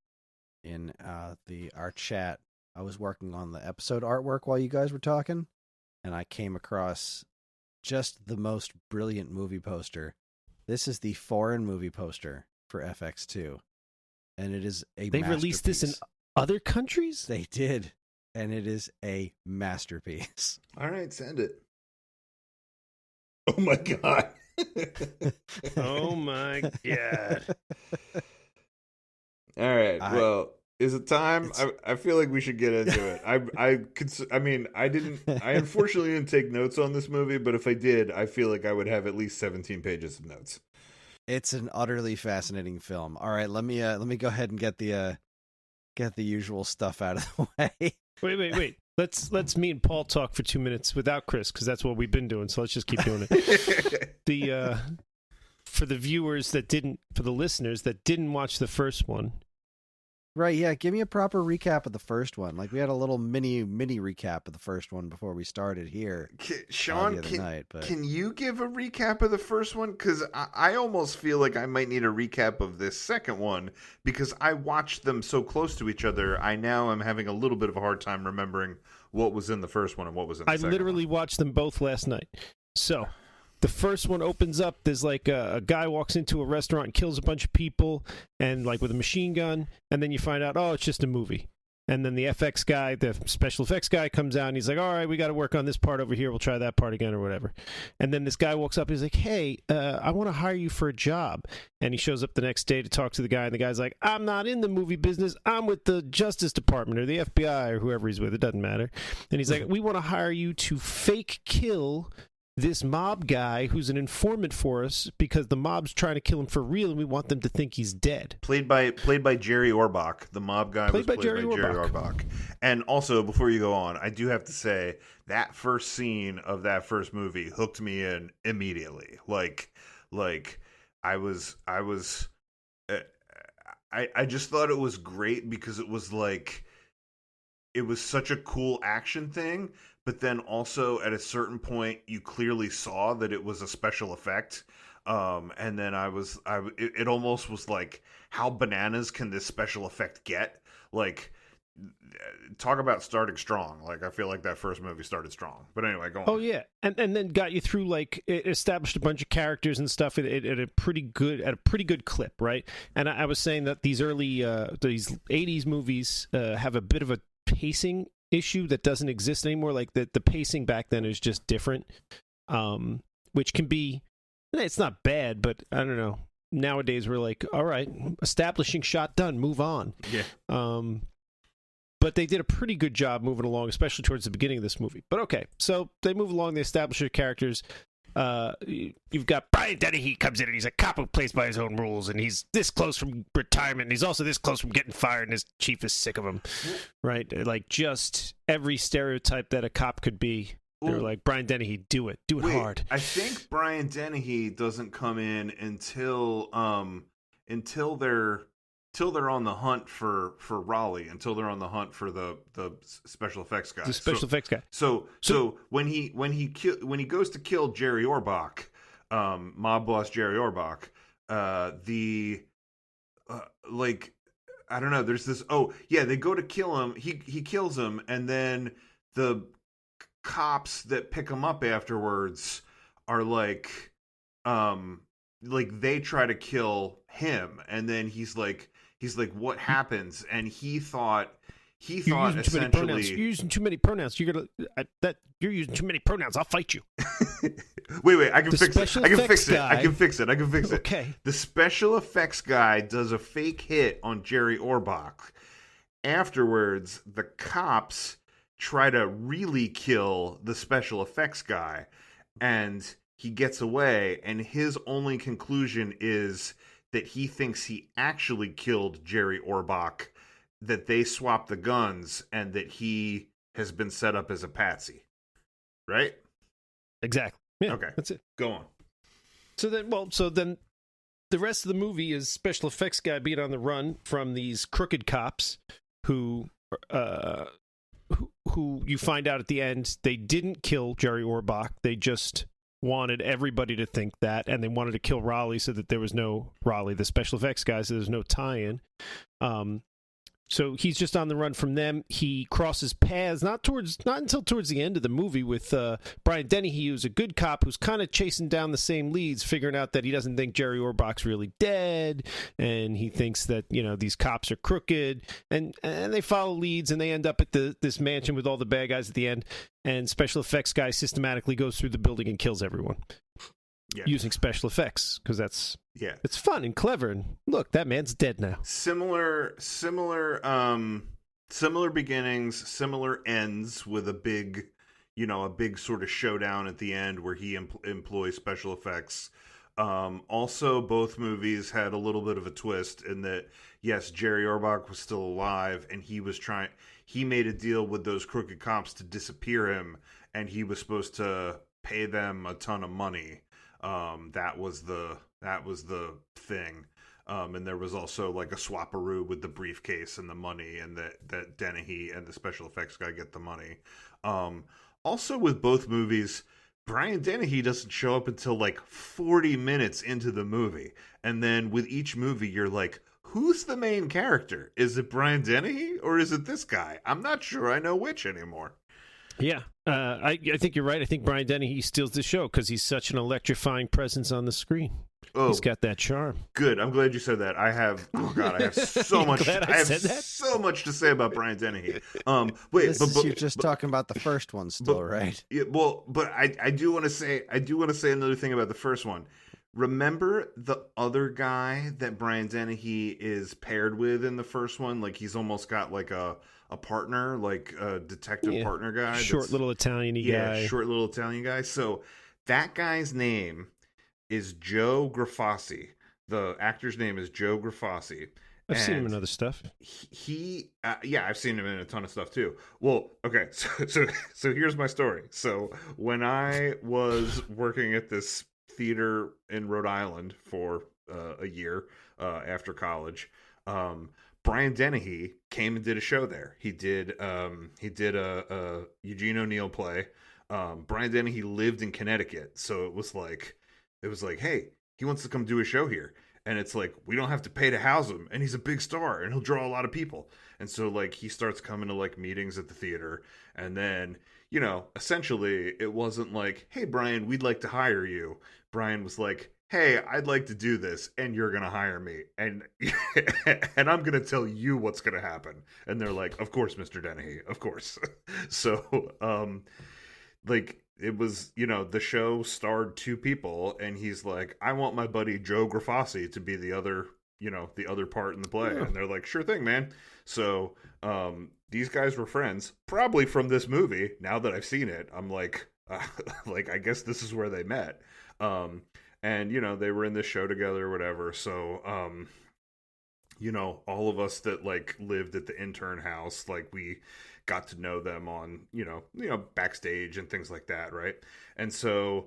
in our chat. I was working on the episode artwork while you guys were talking, and I came across just the most brilliant movie poster. This is the foreign movie poster for FX2, and it is a They released this in other countries? They did, and it is a masterpiece. All right, send it. Oh my god. Oh my god. All right, well, is it time? I feel like we should get into it. I unfortunately didn't take notes on this movie, but if I did, I feel like I would have at least 17 pages of notes. It's an utterly fascinating film. All right, let me go ahead and get the usual stuff out of the way. Wait. Let's me and Paul talk for 2 minutes without Chris, because that's what we've been doing. So let's just keep doing it. For the listeners that didn't watch the first one. Right, yeah, give me a proper recap of the first one. Like, we had a little mini recap of the first one before we started here. Sean, can you give a recap of the first one? Because I almost feel like I might need a recap of this second one, because I watched them so close to each other. I now am having a little bit of a hard time remembering what was in the first one and what was in the second one. I literally watched them both last night. So the first one opens up, there's like a guy walks into a restaurant and kills a bunch of people, and like with a machine gun, and then you find out, oh, it's just a movie. And then the special effects guy comes out, and he's like, all right, we got to work on this part over here, we'll try that part again or whatever. And then this guy walks up, he's like, hey, I want to hire you for a job. And he shows up the next day to talk to the guy, and the guy's like, I'm not in the movie business, I'm with the Justice Department or the FBI or whoever he's with, it doesn't matter. And he's like, we want to hire you to fake kill this mob guy who's an informant for us, because the mob's trying to kill him for real, and we want them to think he's dead. Played by Jerry Orbach. The mob guy was played by Jerry Orbach. And also, before you go on, I do have to say that first scene of that first movie hooked me in immediately. Like I just thought it was great, because it was like, it was such a cool action thing, but then also at a certain point you clearly saw that it was a special effect. And then it almost was like, how bananas can this special effect get? Like, talk about starting strong. Like, I feel like that first movie started strong. But anyway, go on. Oh yeah, and then got you through, like, it established a bunch of characters and stuff at a pretty good clip, right? And I was saying that these early these 80s movies have a bit of a pacing issue that doesn't exist anymore. Like the pacing back then is just different, which can be, it's not bad, but I don't know. Nowadays we're like, all right, establishing shot, done, move on. Yeah. But they did a pretty good job moving along, especially towards the beginning of this movie. But okay, so they move along, they establish their characters. You've got Brian Dennehy comes in, and he's a cop who plays by his own rules, and he's this close from retirement, and he's also this close from getting fired, and his chief is sick of him, right? Like, just every stereotype that a cop could be. They're like, Brian Dennehy, do it hard. I think Brian Dennehy doesn't come in until they're on the hunt for Raleigh, until they're on the hunt for the special effects guy. The special effects guy. So when he goes to kill Jerry Orbach, mob boss Jerry Orbach, like, I don't know. There's this. Oh yeah, they go to kill him. He kills him, and then the cops that pick him up afterwards are like they try to kill him, and then he's like, what happens? And he thought essentially, you're using too many pronouns. You're using too many pronouns. I'll fight you. wait, I can fix it. I can fix it. Okay. The special effects guy does a fake hit on Jerry Orbach. Afterwards, the cops try to really kill the special effects guy, and he gets away, and his only conclusion is that he thinks he actually killed Jerry Orbach, that they swapped the guns, and that he has been set up as a patsy. Right? Exactly. Yeah, okay. That's it. Go on. So then the rest of the movie is special effects guy being on the run from these crooked cops who you find out at the end they didn't kill Jerry Orbach. They just wanted everybody to think that, and they wanted to kill Raleigh so that there was no Raleigh, the special effects guy, so there's no tie-in. So he's just on the run from them. He crosses paths not until towards the end of the movie with Brian Dennehy, who's a good cop who's kind of chasing down the same leads, figuring out that he doesn't think Jerry Orbach's really dead, and he thinks that, you know, these cops are crooked, and they follow leads, and they end up at this mansion with all the bad guys at the end, and special effects guy systematically goes through the building and kills everyone. Yeah. Using special effects, because it's fun and clever, and look, that man's dead now. Similar beginnings, similar ends, with a big sort of showdown at the end where he employs special effects. Also, both movies had a little bit of a twist in that, yes, Jerry Orbach was still alive, and he made a deal with those crooked cops to disappear him, and he was supposed to pay them a ton of money. That was the thing. And there was also like a swapperoo with the briefcase and the money, and that Dennehy and the special effects guy get the money. Also with both movies, Brian Dennehy doesn't show up until like 40 minutes into the movie. And then with each movie, you're like, who's the main character? Is it Brian Dennehy or is it this guy? I'm not sure I know which anymore. Yeah, I think you're right. I think Brian Dennehy steals the show because he's such an electrifying presence on the screen. Oh, he's got that charm. Good. I'm glad you said that. I have so much. So much to say about Brian Dennehy. You're just talking about the first one still, right? Yeah. Well, but I do want to say another thing about the first one. Remember the other guy that Brian Dennehy is paired with in the first one? Like, he's almost got like a partner, like a detective partner guy. Short little Italian-y guy. Yeah, short little Italian guy. So that guy's name is Joe Grafasi. The actor's name is Joe Grafasi. I've seen him in other stuff. I've seen him in a ton of stuff too. Well, okay, so here's my story. So when I was working at this theater in Rhode Island for a year after college, Brian Dennehy came and did a show there. He did a Eugene O'Neill play. Brian Dennehy lived in Connecticut, so it was like, hey, he wants to come do a show here. And it's like, we don't have to pay to house him, and he's a big star, and he'll draw a lot of people. And so, like, he starts coming to, like, meetings at the theater, and then, you know, essentially, it wasn't like, hey, Brian, we'd like to hire you. Brian was like, hey, I'd like to do this, and you're going to hire me, and and I'm going to tell you what's going to happen. And they're like, of course, Mr. Dennehy, of course. So, like, it was, you know, the show starred 2 people, and he's like, I want my buddy Joe Grafassi to be the other, you know, the other part in the play. Yeah. And they're like, sure thing, man. So these guys were friends, probably from this movie. Now that I've seen it, I'm like, I guess this is where they met. And, you know, they were in this show together or whatever. So, you know, all of us that, like, lived at the intern house, like, we got to know them on, you know, backstage and things like that, right? And so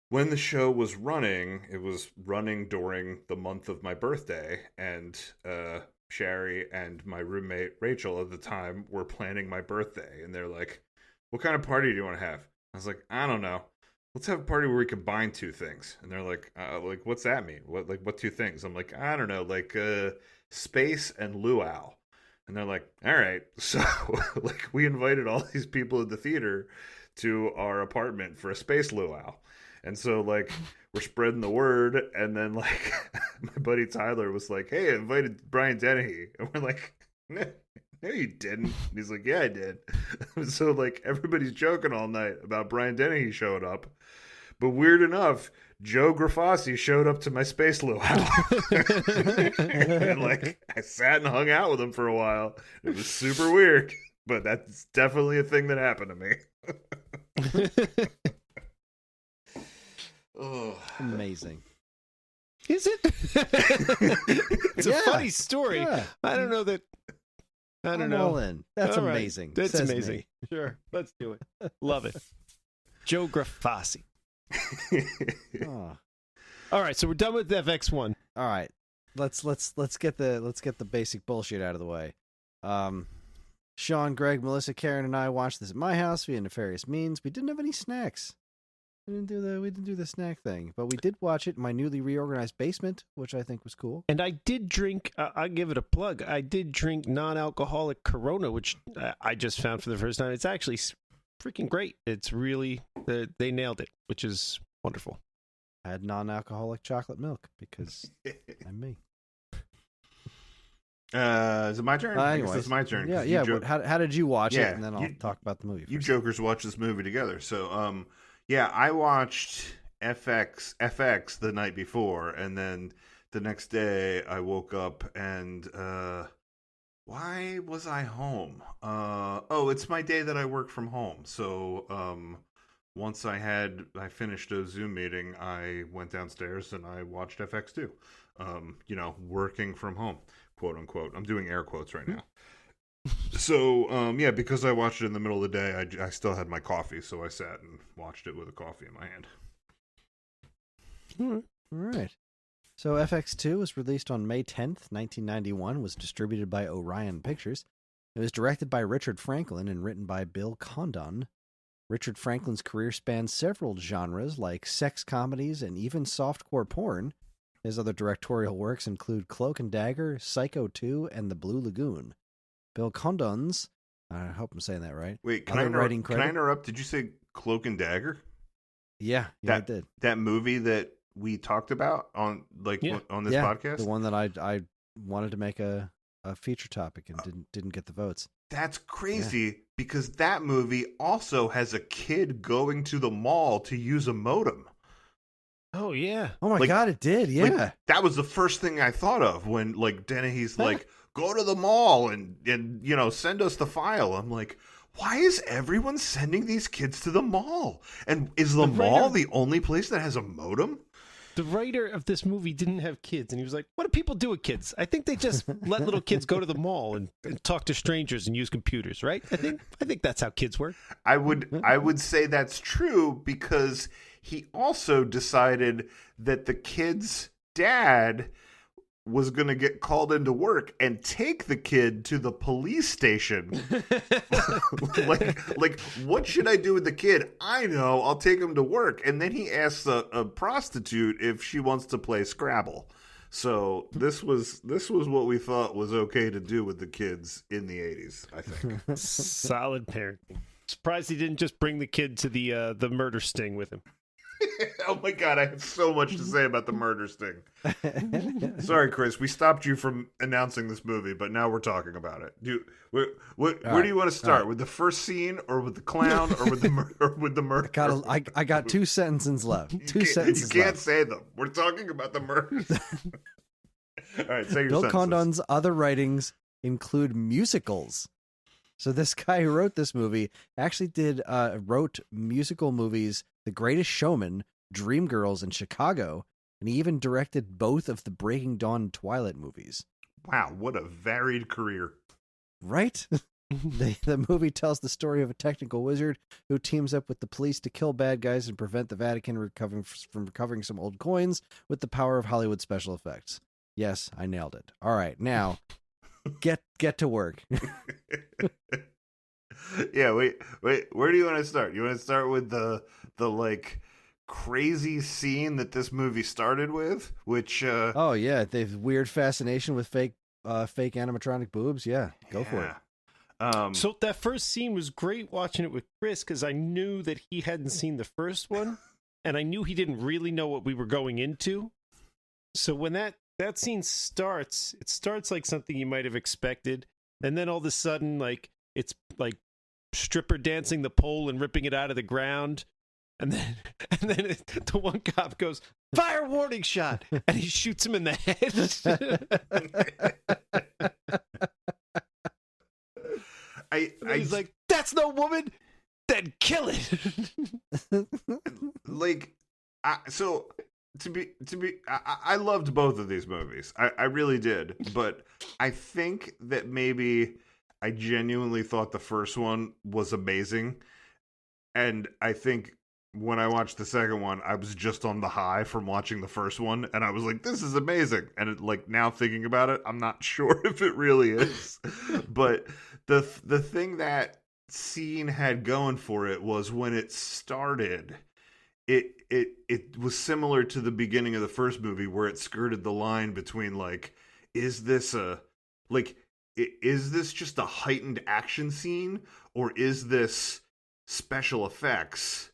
when the show was running, it was running during the month of my birthday, and Sherry and my roommate Rachel at the time were planning my birthday, and they're like, what kind of party do you want to have? I was like, I don't know. Let's have a party where we combine 2 things. And they're like, what's that mean? What 2 things? I'm like, I don't know, like space and luau. And they're like, all right. So, like, we invited all these people at the theater to our apartment for a space luau. And so, like, we're spreading the word. And then, like, my buddy Tyler was like, hey, I invited Brian Dennehy. And we're like, no, you didn't. And he's like, yeah, I did. So, like, everybody's joking all night about Brian Dennehy showing up. But weird enough, Joe Grafassi showed up to my space luau. And, like, I sat and hung out with him for a while. It was super weird, but that's definitely a thing that happened to me. Oh, amazing. Is it? It's a funny story. Yeah. I don't know that. I don't know. All in. That's all right. amazing. That's Says amazing. me. Sure. Let's do it. Love it. Joe Grafassi. Oh. All right, so we're done with FX1. All right. Let's get the basic bullshit out of the way. Sean, Greg, Melissa, Karen, and I watched this at my house via nefarious means. We didn't have any snacks. We didn't do the snack thing, but we did watch it in my newly reorganized basement, which I think was cool. And I did drink. I'll give it a plug. I did drink non-alcoholic Corona, which I just found for the first time. It's actually freaking great. It's really they nailed it, which is wonderful. I had non-alcoholic chocolate milk because I'm me. Is it my turn? I guess it's my turn. Yeah. How did you watch it? And then I'll talk about the movie. You jokers watched this movie together. So, yeah, I watched FX the night before, and then the next day I woke up and why was I home? It's my day that I work from home. So, once I finished a Zoom meeting, I went downstairs and I watched FX2. Working from home, quote unquote. I'm doing air quotes right now. So, because I watched it in the middle of the day, I still had my coffee, so I sat and watched it with a coffee in my hand. All right. So FX2 was released on May 10th, 1991, was distributed by Orion Pictures. It was directed by Richard Franklin and written by Bill Condon. Richard Franklin's career spans several genres like sex comedies and even softcore porn. His other directorial works include Cloak and Dagger, Psycho 2, and The Blue Lagoon. Bill Condon's, I hope I'm saying that right. Wait, can I interrupt? Did you say Cloak and Dagger? Yeah, I did. That movie that we talked about on this podcast? The one that I wanted to make a feature topic and didn't get the votes. That's crazy because that movie also has a kid going to the mall to use a modem. Oh, yeah. Oh, my God, it did, yeah. Like, that was the first thing I thought of when, like, Dennehy's like, go to the mall and send us the file. I'm like, why is everyone sending these kids to the mall? And is the mall the only place that has a modem? The writer of this movie didn't have kids, and he was like, what do people do with kids? I think they just let little kids go to the mall and talk to strangers and use computers, right? I think that's how kids work. I would say that's true because he also decided that the kid's dad was going to get called into work and take the kid to the police station. like, what should I do with the kid? I know, I'll take him to work. And then he asks a prostitute if she wants to play Scrabble. So this was what we thought was okay to do with the kids in the 80s, I think. Solid parenting. Surprised he didn't just bring the kid to the murder sting with him. Oh my god, I have so much to say about the murder sting. Sorry, Chris, we stopped you from announcing this movie, but now we're talking about it. Where do you want to start? Right. With the first scene, or with the clown, or with the murder? I got 2 sentences left. You can't say them. We're talking about the murders. All right, say your Bill sentences. Condon's other writings include musicals. So this guy who wrote this movie actually wrote musical movies, The Greatest Showman, Dreamgirls, and Chicago, and he even directed both of the Breaking Dawn and Twilight movies. Wow, what a varied career. Right? The movie tells the story of a technical wizard who teams up with the police to kill bad guys and prevent the Vatican from recovering some old coins with the power of Hollywood special effects. Yes, I nailed it. All right, now get to work. Yeah, wait. Where do you want to start? You want to start with the like crazy scene that this movie started with, which oh yeah, the weird fascination with fake animatronic boobs. Yeah, go for it. So that first scene was great watching it with Chris, because I knew that he hadn't seen the first one, and I knew he didn't really know what we were going into. So when that scene starts, it starts like something you might have expected, and then all of a sudden, like, it's like stripper dancing the pole and ripping it out of the ground, and then the one cop goes, "Fire warning shot," and he shoots him in the head. He's like, "That's no woman, then kill it." Like, I loved both of these movies. I really did, but I think that maybe I genuinely thought the first one was amazing, and I think when I watched the second one, I was just on the high from watching the first one, and I was like, "This is amazing." And like, now thinking about it, I'm not sure if it really is. But the thing that scene had going for it was when it started, it was similar to the beginning of the first movie, where it skirted the line between like, is this just a heightened action scene, or is this special effects?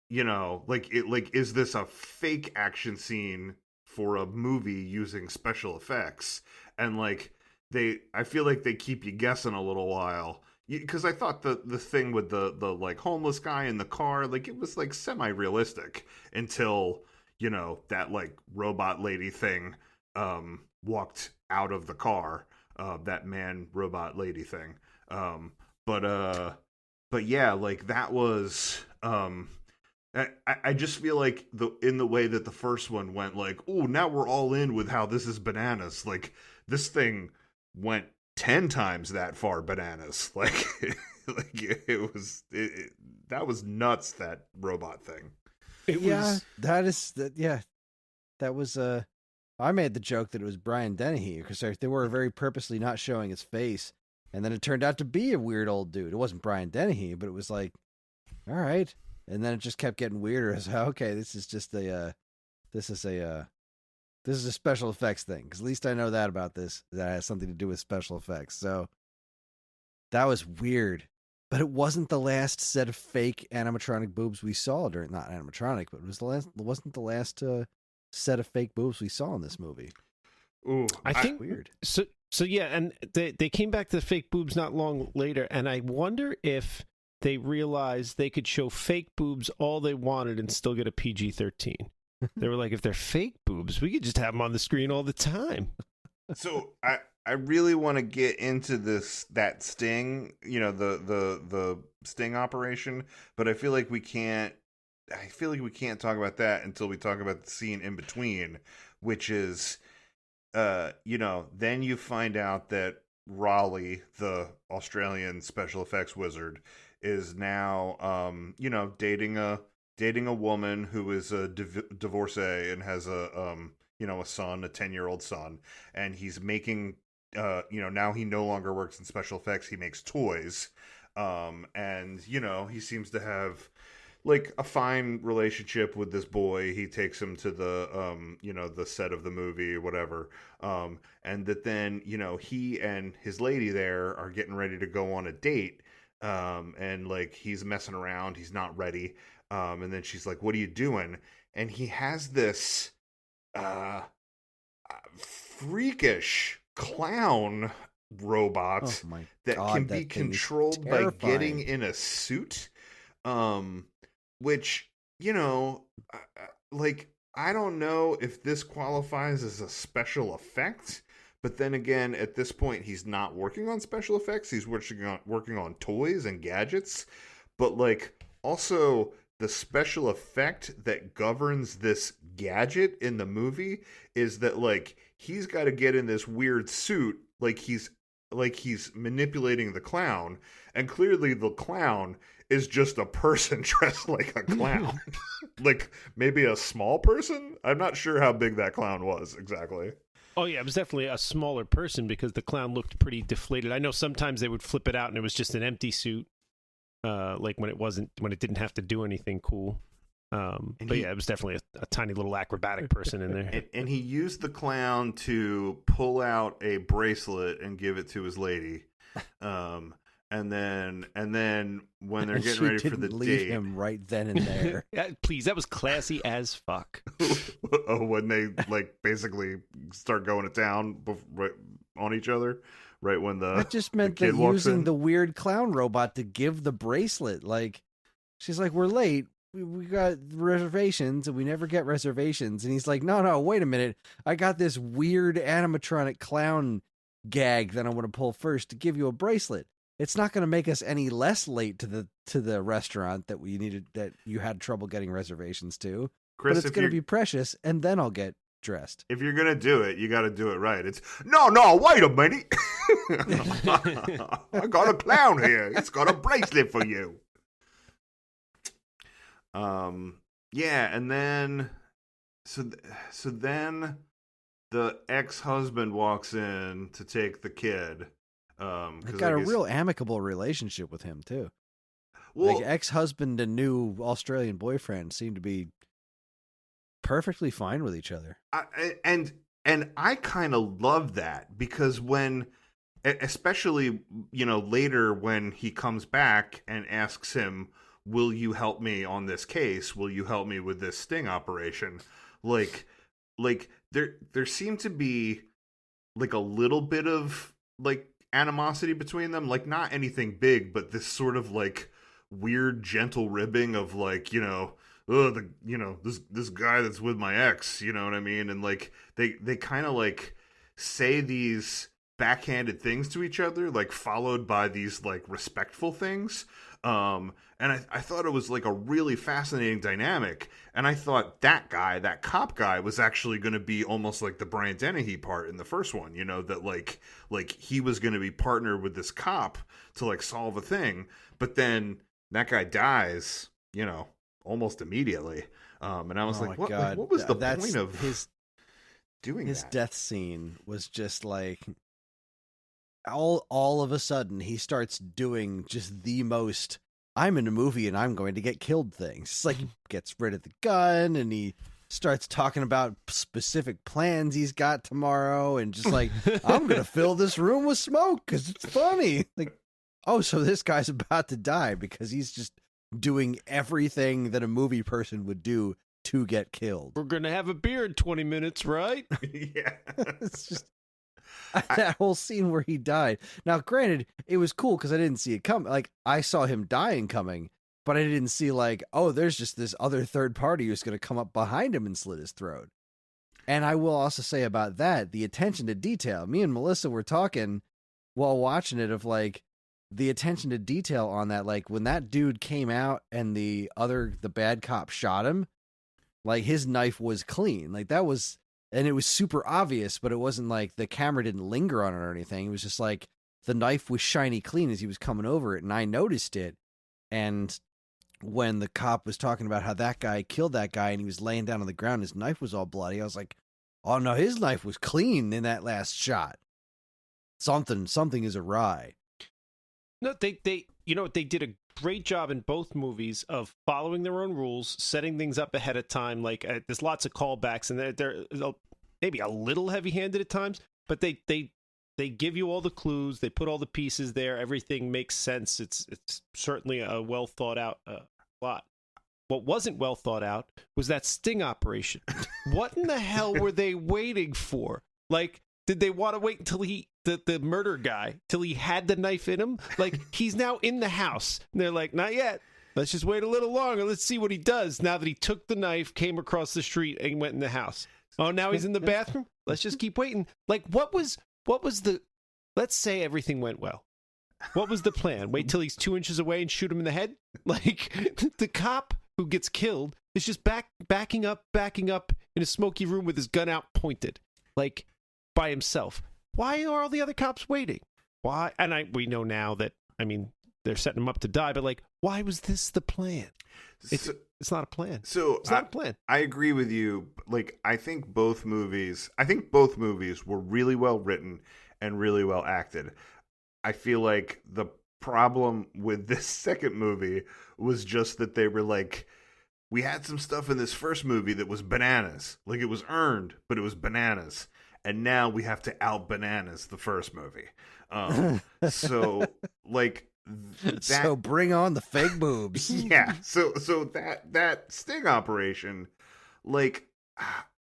You know, is this a fake action scene for a movie using special effects? And like, I feel like they keep you guessing a little while, because I thought the thing with the like homeless guy in the car, like, it was like semi-realistic until, you know, that like robot lady thing walked out of the car, that man robot lady thing. But yeah, like, that was I just feel like in the way that the first one went, like, oh, now we're all in with how this is bananas. Like, this thing went 10 times that far bananas. Like, that was nuts, that robot thing. That was I made the joke that it was Brian Dennehy, because they were very purposely not showing his face, and then it turned out to be a weird old dude. It wasn't Brian Dennehy, but it was like, all right. And then it just kept getting weirder. As okay, this is a special effects thing, because at least I know that about this, that has something to do with special effects. So that was weird, but it wasn't the last set of fake animatronic boobs we saw not animatronic, but it wasn't the last set of fake boobs we saw in this movie. Ooh, I think weird. So yeah, and they came back to the fake boobs not long later, and I wonder if they realized they could show fake boobs all they wanted and still get a PG-13. They were like, if they're fake boobs, we could just have them on the screen all the time. So I really want to get into that sting, you know, the sting operation, but I feel like we can't talk about that until we talk about the scene in between, which is, you know, then you find out that Raleigh, the Australian special effects wizard, is now, you know, dating a woman who is a divorcee and has a son, a 10-year-old son, and he's making, you know, now he no longer works in special effects, he makes toys, and, you know, he seems to have like a fine relationship with this boy. He takes him to the the set of the movie, whatever. And that then, he and his lady there are getting ready to go on a date. And like he's messing around, he's not ready. And then she's like, "What are you doing?" And he has this freakish clown robot that can be controlled by getting in a suit. Which, like, I don't know if this qualifies as a special effect, but then again, at this point, he's not working on special effects. He's working on toys and gadgets. But, like, also, the special effect that governs this gadget in the movie is that, like, he's got to get in this weird suit, like he's manipulating the clown, and clearly the clown is just a person dressed like a clown. Like, maybe a small person? I'm not sure how big that clown was exactly. Oh, yeah, it was definitely a smaller person because the clown looked pretty deflated. I know sometimes they would flip it out and it was just an empty suit, like when it didn't have to do anything cool. But yeah, it was definitely a tiny little acrobatic person in there. And he used the clown to pull out a bracelet and give it to his lady. And then when they're getting ready for the leave date, him right then and there. Yeah, please, that was classy as fuck. When they like basically start going to town right on each other, right when the that just meant the that kid walks using in. the weird clown robot to give the bracelet, like she's like, "We're late. We got reservations, and we never get reservations." And he's like, "No, wait a minute. I got this weird animatronic clown gag that I want to pull first to give you a bracelet. It's not going to make us any less late to the restaurant that you had trouble getting reservations to. Chris, but it's going to be precious, and then I'll get dressed." If you're gonna do it, you got to do it right. It's no, wait a minute. I got a clown here. He's got a bracelet for you. Yeah, and then so then the ex-husband walks in to take the kid. I got a real amicable relationship with him too. Well, like ex-husband and new Australian boyfriend seem to be perfectly fine with each other. And I kind of love that because when, especially later when he comes back and asks him, "Will you help me on this case? Will you help me with this sting operation?" Like there seemed to be like a little bit of like animosity between them, like not anything big, but this sort of like weird gentle ribbing of like, this guy that's with my ex, you know what I mean? And like they kind of like say these backhanded things to each other, like followed by these like respectful things. And I thought it was like a really fascinating dynamic. And I thought that cop guy was actually going to be almost like the Brian Dennehy part in the first one, that like he was going to be partnered with this cop to like solve a thing. But then that guy dies, almost immediately. And I was like, what was the point of his doing his that? death scene was just like all of a sudden he starts doing just the most I'm in a movie and I'm going to get killed things. It's like he gets rid of the gun and he starts talking about specific plans he's got tomorrow and just like, I'm going to fill this room with smoke because it's funny. Like, oh, so this guy's about to die because he's just doing everything that a movie person would do to get killed. We're going to have a beer in 20 minutes, right? Yeah. It's just that whole scene where he died. Now, granted, it was cool because I didn't see it coming. Like, I saw him dying coming, but I didn't see like, oh, there's just this other third party who's going to come up behind him and slit his throat. And I will also say about that, the attention to detail. Me and Melissa were talking while watching it of like the attention to detail on that. Like when that dude came out and the bad cop shot him, like his knife was clean. Like that was, and it was super obvious, but it wasn't like the camera didn't linger on it or anything. It was just like the knife was shiny clean as he was coming over it. And I noticed it. And when the cop was talking about how that guy killed that guy and he was laying down on the ground, his knife was all bloody. I was like, oh no, his knife was clean in that last shot. Something is awry. No, they did a great job in both movies of following their own rules, setting things up ahead of time. Like there's lots of callbacks, and they're maybe a little heavy-handed at times, but they give you all the clues. They put all the pieces there. Everything makes sense. It's certainly a well thought out plot. What wasn't well thought out was that sting operation. What in the hell were they waiting for? Like, did they want to wait until the murder guy, till he had the knife in him? Like, he's now in the house. And they're like, not yet. Let's just wait a little longer. Let's see what he does now that he took the knife, came across the street, and went in the house. Oh, now he's in the bathroom? Let's just keep waiting. Like, what was the... Let's say everything went well. What was the plan? Wait till he's 2 inches away and shoot him in the head? Like, the cop who gets killed is just backing up in a smoky room with his gun out pointed, like, by himself. Why are all the other cops waiting? Why? And we know now that, I mean, they're setting him up to die, but like, why was this the plan? It's not a plan. So it's not a plan. I agree with you. Like, I think both movies were really well written and really well acted. I feel like the problem with this second movie was just that they were like, we had some stuff in this first movie that was bananas. Like, it was earned, but it was bananas. And now we have to out bananas the first movie. So like that, so bring on the fake boobs. Yeah. So that sting operation, like,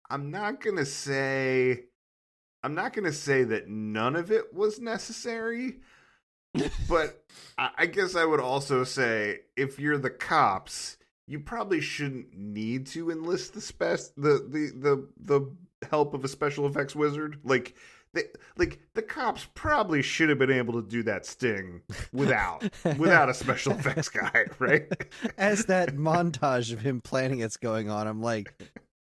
I'm not gonna say that none of it was necessary, but I guess I would also say if you're the cops, you probably shouldn't need to enlist the help of a special effects wizard. Like the cops probably should have been able to do that sting without a special effects guy, right? As that montage of him planning it's going on, I'm like,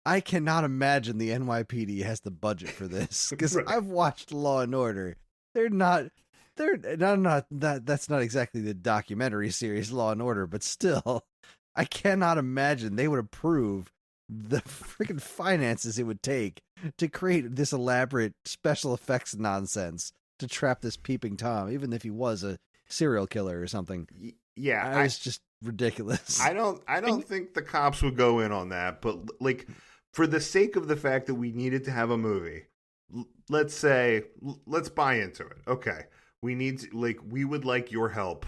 I cannot imagine the NYPD has the budget for this, because Right. I've watched Law and Order. That's not exactly the documentary series Law and Order, but still, I cannot imagine they would approve the freaking finances it would take to create this elaborate special effects nonsense to trap this peeping Tom, even if he was a serial killer or something. Yeah, It's just ridiculous. I don't think the cops would go in on that, but like, for the sake of the fact that we needed to have a movie, let's buy into it. Okay, we would like your help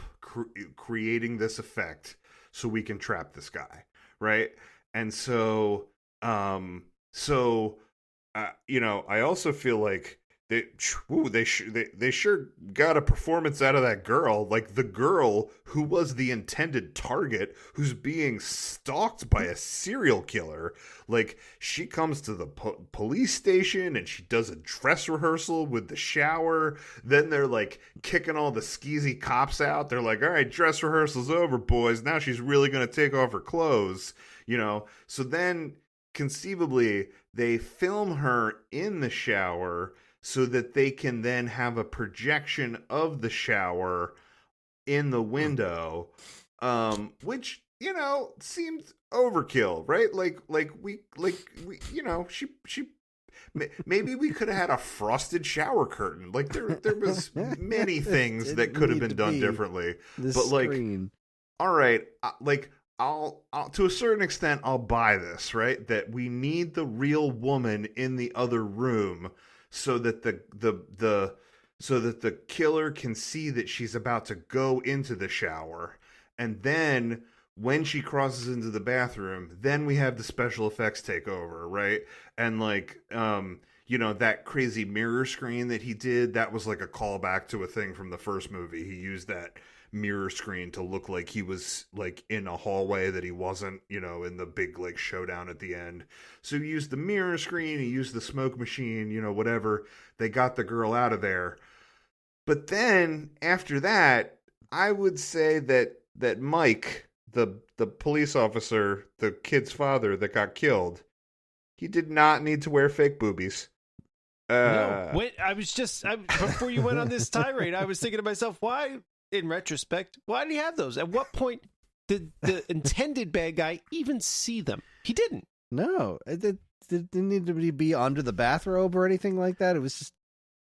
creating this effect so we can trap this guy, right? And so, I also feel like they sure got a performance out of that girl, like the girl who was the intended target, who's being stalked by a serial killer. Like, she comes to the police station and she does a dress rehearsal with the shower. Then they're like kicking all the skeezy cops out. They're like, all right, dress rehearsal's over, boys. Now she's really going to take off her clothes, So then conceivably they film her in the shower so that they can then have a projection of the shower in the window, which, seemed overkill, right? She maybe we could have had a frosted shower curtain. Like, there was many things that could have been done differently. But like, all right, I'll to a certain extent, I'll buy this, right? That we need the real woman in the other room so that the killer can see that she's about to go into the shower. And then when she crosses into the bathroom, then we have the special effects take over, right? And like, that crazy mirror screen that he did, that was like a callback to a thing from the first movie. He used that mirror screen to look like he was like in a hallway that he wasn't, in the big like showdown at the end. So he used the mirror screen, he used the smoke machine, whatever. They got the girl out of there. But then after that, I would say that Mike, the police officer, the kid's father that got killed, he did not need to wear fake boobies. No, before you went on this tirade, I was thinking to myself, why? In retrospect, why did he have those? At what point did the intended bad guy even see them? He didn't. No, it didn't need to be under the bathrobe or anything like that. It was just,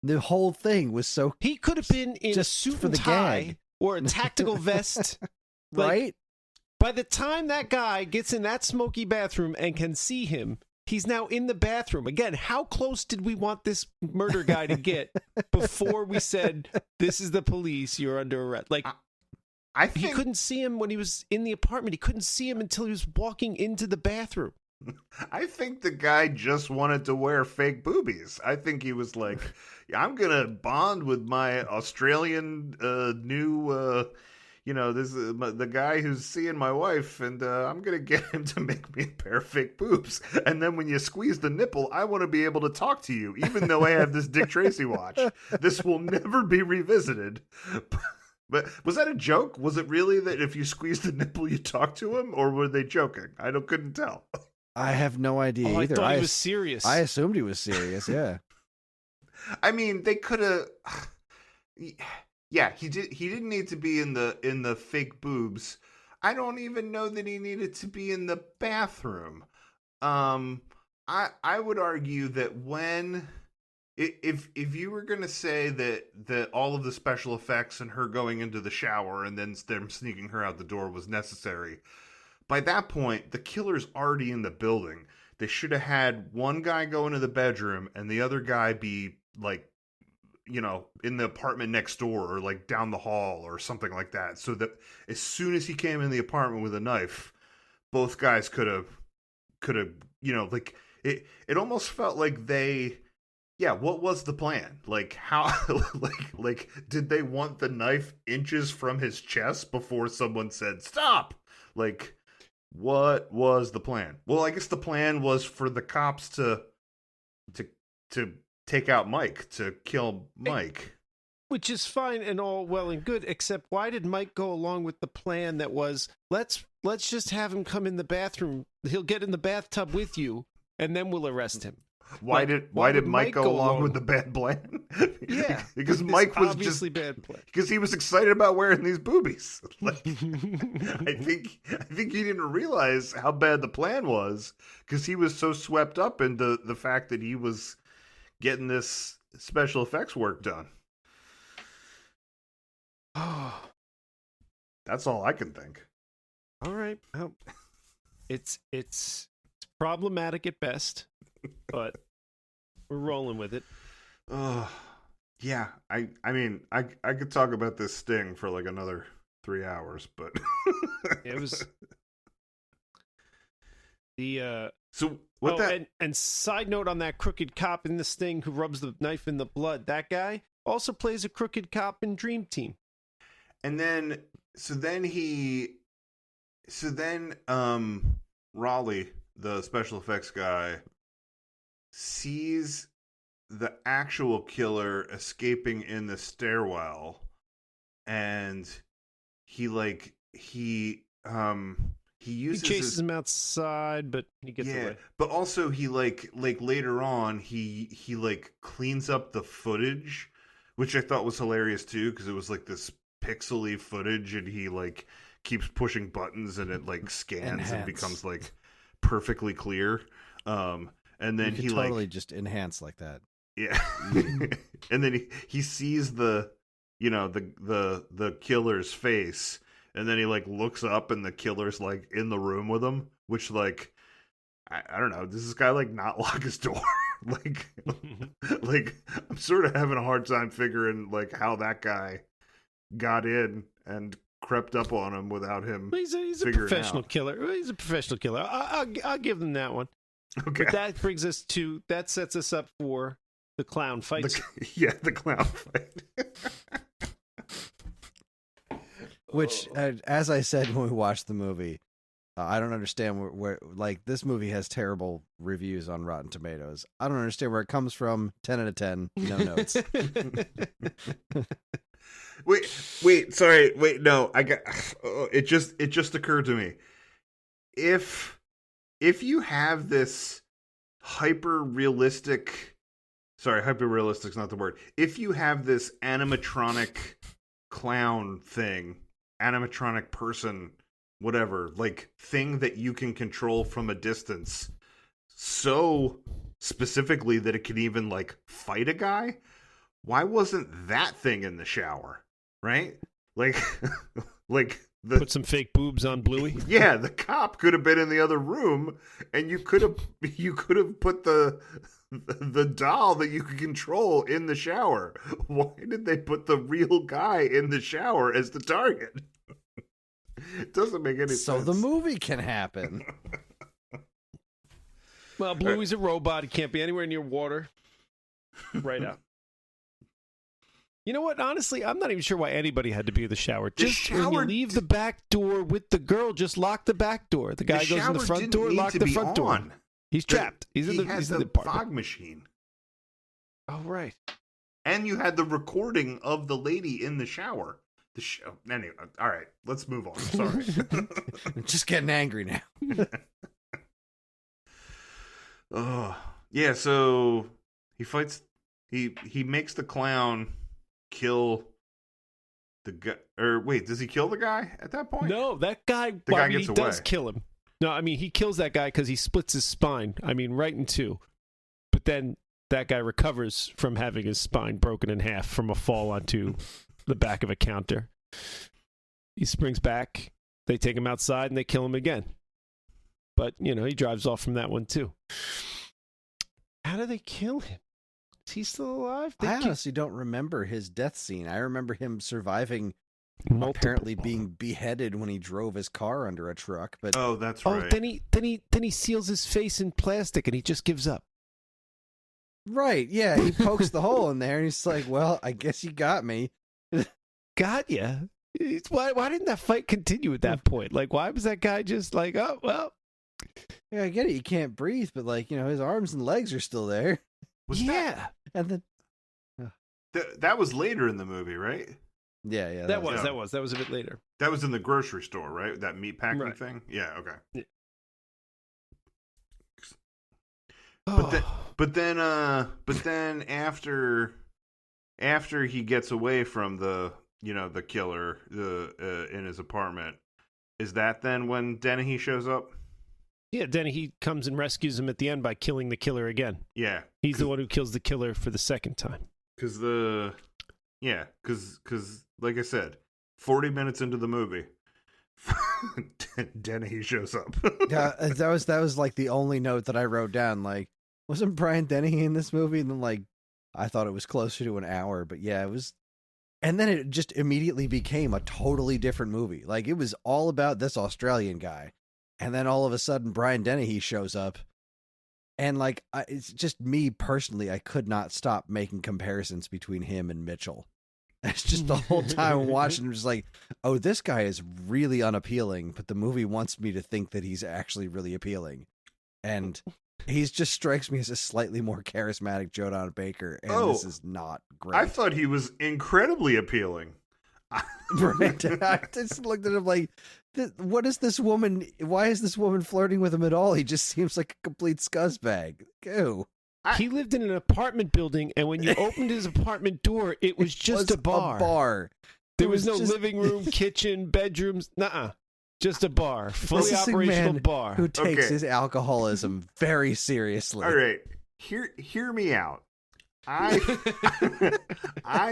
the whole thing was so... He could have been in a suit for and the tie gag. or a tactical vest right? By the time that guy gets in that smoky bathroom and can see him, he's now in the bathroom. Again, how close did we want this murder guy to get before we said, this is the police, you're under arrest? Like, I think he couldn't see him when he was in the apartment. He couldn't see him until he was walking into the bathroom. I think the guy just wanted to wear fake boobies. I think he was like, I'm going to bond with my Australian new... this is the guy who's seeing my wife, and I'm going to get him to make me a pair of fake boobs. And then when you squeeze the nipple, I want to be able to talk to you, even though I have this Dick Tracy watch. This will never be revisited. But was that a joke? Was it really that if you squeeze the nipple, you talk to him? Or were they joking? I couldn't tell. I have no idea either. I thought he was serious. I assumed he was serious, yeah. I mean, they could have... Yeah, he didn't need to be in the fake boobs. I don't even know that he needed to be in the bathroom. I would argue that if you were gonna say that all of the special effects and her going into the shower and then them sneaking her out the door was necessary, by that point the killer's already in the building. They should have had one guy go into the bedroom and the other guy be like, in the apartment next door or like down the hall or something like that. So that as soon as he came in the apartment with a knife, both guys could have, like it almost felt like what was the plan? Like how, like did they want the knife inches from his chest before someone said, stop? Like, what was the plan? Well, I guess the plan was for the cops to take out Mike, to kill Mike. Which is fine and all well and good, except why did Mike go along with the plan that was, let's just have him come in the bathroom, he'll get in the bathtub with you, and then we'll arrest him. Why did Mike go along with the bad plan? Yeah. Because Mike was obviously bad plan. Because he was excited about wearing these boobies. Like, I think he didn't realize how bad the plan was because he was so swept up into the fact that he was getting this special effects work done. Oh, that's all I can think. All right. Well, it's problematic at best, but we're rolling with it. Yeah. I mean, I could talk about this sting for like another 3 hours, but it was the So what and side note on that crooked cop in this thing who rubs the knife in the blood, that guy also plays a crooked cop in Dream Team. And then Raleigh, the special effects guy, sees the actual killer escaping in the stairwell, and he chases him outside, but he gets away. But also he like later on he cleans up the footage, which I thought was hilarious too, because it was like this pixely footage, and he like keeps pushing buttons and it like scans and becomes like perfectly clear. And then he totally like just enhance like that. Yeah. And then he sees the killer's face. And then he like looks up and the killer's like in the room with him, which like, I don't know. Does this guy like not lock his door? like I'm sort of having a hard time figuring like how that guy got in and crept up on him without him. He's a professional killer. He's a professional killer. I'll give them that one. Okay. But that sets us up for the clown fight. The clown fight. Which, as I said when we watched the movie, I don't understand where like this movie has terrible reviews on Rotten Tomatoes. I don't understand where it comes from. 10 out of 10, no notes. Wait, sorry, no, I got. It just occurred to me. If you have this hyper realistic's not the word. If you have this animatronic clown thing, animatronic person, whatever, like thing that you can control from a distance so specifically that it can even like fight a guy, why wasn't that thing in the shower? Right? Like Put some fake boobs on Bluey. Yeah, the cop could have been in the other room, and you could have put the doll that you could control in the shower. Why did they put the real guy in the shower as the target? It doesn't make any sense. So the movie can happen. Well, Bluey's a robot. He can't be anywhere near water. Right out. You know what? Honestly, I'm not even sure why anybody had to be in the shower. Just when you leave the back door with the girl, just lock the back door. The guy goes in the front door, lock the front door. He's trapped. He's in the apartment. Fog machine. Oh, right. And you had the recording of the lady in the shower. Anyway, all right, let's move on. Sorry. I'm just getting angry now. Oh, yeah, so he fights, he makes the clown kill the guy, or wait, does he kill the guy at that point? No, that guy, he does kill him. No, I mean, he kills that guy because he splits his spine. I mean, right in two. But then that guy recovers from having his spine broken in half from a fall onto the back of a counter. He springs back. They take him outside and they kill him again. But, he drives off from that one too. How do they kill him? Is he still alive? I honestly don't remember his death scene. I remember him surviving, apparently being beheaded when he drove his car under a truck. But that's right. Oh, then he seals his face in plastic and he just gives up. Right? Yeah, he pokes the hole in there and he's like, "Well, I guess you got me." Got ya? Why didn't that fight continue at that point? Like, why was that guy just like, oh well? Yeah, I get it. You can't breathe, but his arms and legs are still there. And then that was later in the movie, right? Yeah. That was a bit later. That was in the grocery store, right? That meat packing thing. Yeah. Okay. Yeah. But then after he gets away from the killer in his apartment, is that then when Dennehy shows up? Yeah, Dennehy comes and rescues him at the end by killing the killer again. Yeah. He's the one who kills the killer for the second time. Because like I said, 40 minutes into the movie, Dennehy shows up. Yeah, that was like the only note that I wrote down. Like, wasn't Brian Dennehy in this movie? And then I thought it was closer to an hour, but yeah, it was. And then it just immediately became a totally different movie. Like, it was all about this Australian guy. And then all of a sudden, Brian Dennehy shows up. And, it's just me personally, I could not stop making comparisons between him and Mitchell. It's just the whole time watching him, just like, oh, this guy is really unappealing, but the movie wants me to think that he's actually really appealing. And he just strikes me as a slightly more charismatic Jodan Baker, and this is not great. I thought he was incredibly appealing. Right? I just looked at him like, what is this woman? Why is this woman flirting with him at all? He just seems like a complete scuzzbag. Ew. He lived in an apartment building, and when you opened his apartment door, it was just a bar. There was no living room, kitchen, bedrooms. Nuh-uh. Just a bar. Fully operational bar. Who takes his alcoholism very seriously. All right. Hear me out. I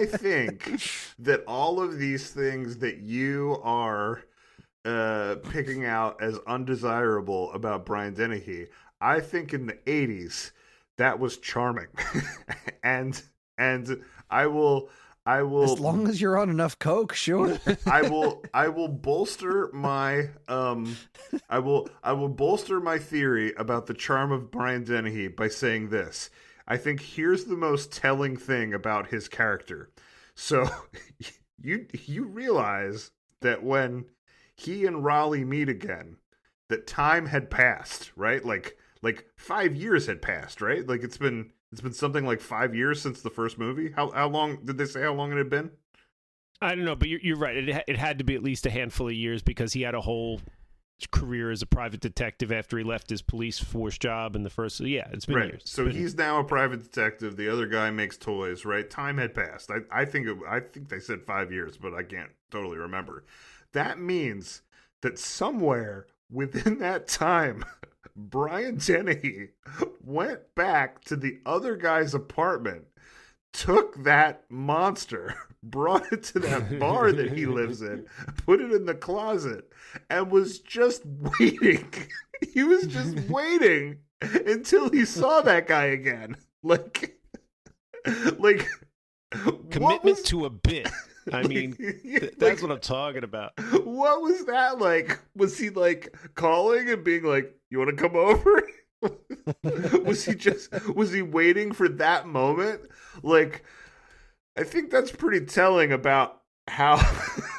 think that all of these things that you are picking out as undesirable about Brian Dennehy, I think in the 80s that was charming. and I will as long as you're on enough coke, sure. I will bolster my I will bolster my theory about the charm of Brian Dennehy by saying this. I think here's the most telling thing about his character. So you realize that when he and Raleigh meet again, that time had passed, right? Like 5 years had passed, right? Like it's been something like 5 years since the first movie. How long did they say how long it had been? I don't know, but you're right. It had to be at least a handful of years because he had a whole career as a private detective after he left his police force job in the first. Yeah, it's been years. So he's now a private detective. The other guy makes toys, right? Time had passed. I think they said 5 years, but I can't totally remember. That means that somewhere within that time, Brian Dennehy went back to the other guy's apartment took that monster, brought it to that bar that he lives in, put it in the closet, and was just waiting. He was just waiting until he saw that guy again. Like commitment to a bit. I mean, that's what I'm talking about. What was that like? Was he like calling and being like, "You want to come over?" Was he waiting for that moment? Like, I think that's pretty telling about how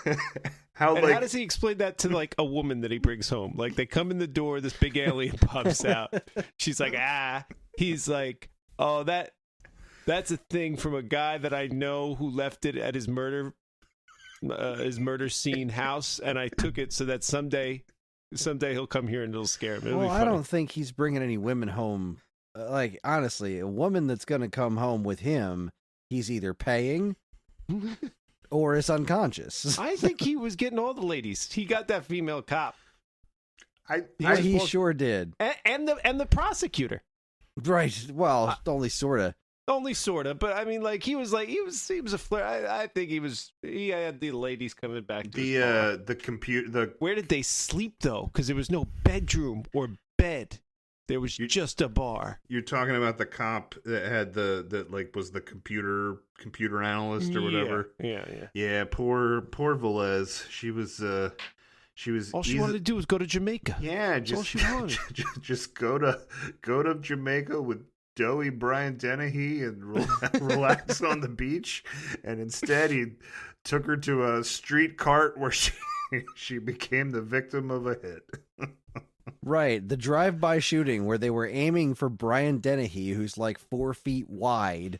and how does he explain that to like a woman that he brings home? Like, they come in the door, this big alien pops out. She's like, he's like, oh, that's a thing from a guy that I know who left it at his murder scene house, and I took it so that someday he'll come here and it'll scare him. Well, I don't think he's bringing any women home. Like, honestly, a woman that's going to come home with him, he's either paying or is unconscious. I think he was getting all the ladies. He got that female cop. He sure did. And the prosecutor. Right. Well, only sort of. Only sort of, but I mean, like he was a flirt. I think he had the ladies coming back to Where did they sleep though? Because there was no bedroom or bed. There was just a bar. You're talking about the cop that had that was the computer analyst or whatever. Yeah. Poor Velez. She was all she wanted to do was go to Jamaica. Yeah, That's all she wanted. just go to Jamaica with doughy Brian Dennehy and relax on the beach, and instead he took her to a street cart where she became the victim of a hit. Right, the drive-by shooting where they were aiming for Brian Dennehy, who's like 4 feet wide,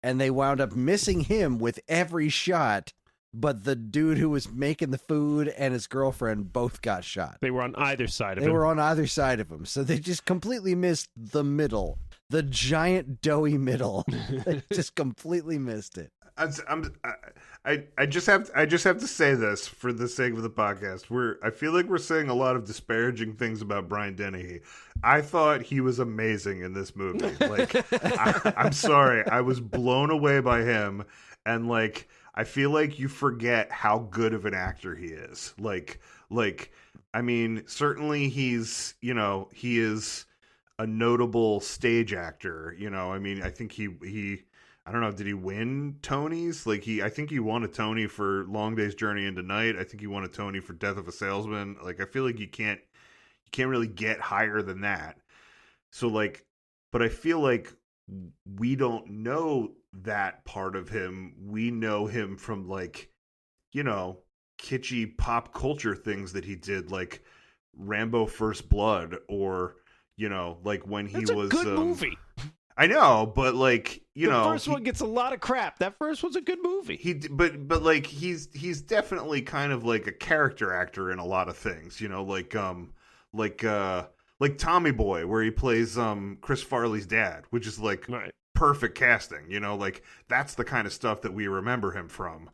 and they wound up missing him with every shot, but the dude who was making the food and his girlfriend both got shot. They were on either side of him. They were on either side of him, so they just completely missed the middle. The giant doughy middle. They just completely missed it. I just have to say this for the sake of the podcast. I feel like we're saying a lot of disparaging things about Brian Dennehy. I thought he was amazing in this movie. Like, I'm sorry, I was blown away by him, and like, I feel like you forget how good of an actor he is. Like, I mean, certainly he is a notable stage actor, I mean, I think he I don't know, did he win Tonys? Like, I think he won a Tony for Long Day's Journey into Night. I think he won a Tony for Death of a Salesman. Like, I feel like you can't really get higher than that. So like, but I feel like we don't know that part of him. We know him from like, kitschy pop culture things that he did, like Rambo First Blood, or like when he was a good movie. I know, but like, the first one gets a lot of crap. That first one's a good movie. But like he's definitely kind of like a character actor in a lot of things, like Tommy Boy, where he plays Chris Farley's dad, which is like perfect casting, like that's the kind of stuff that we remember him from.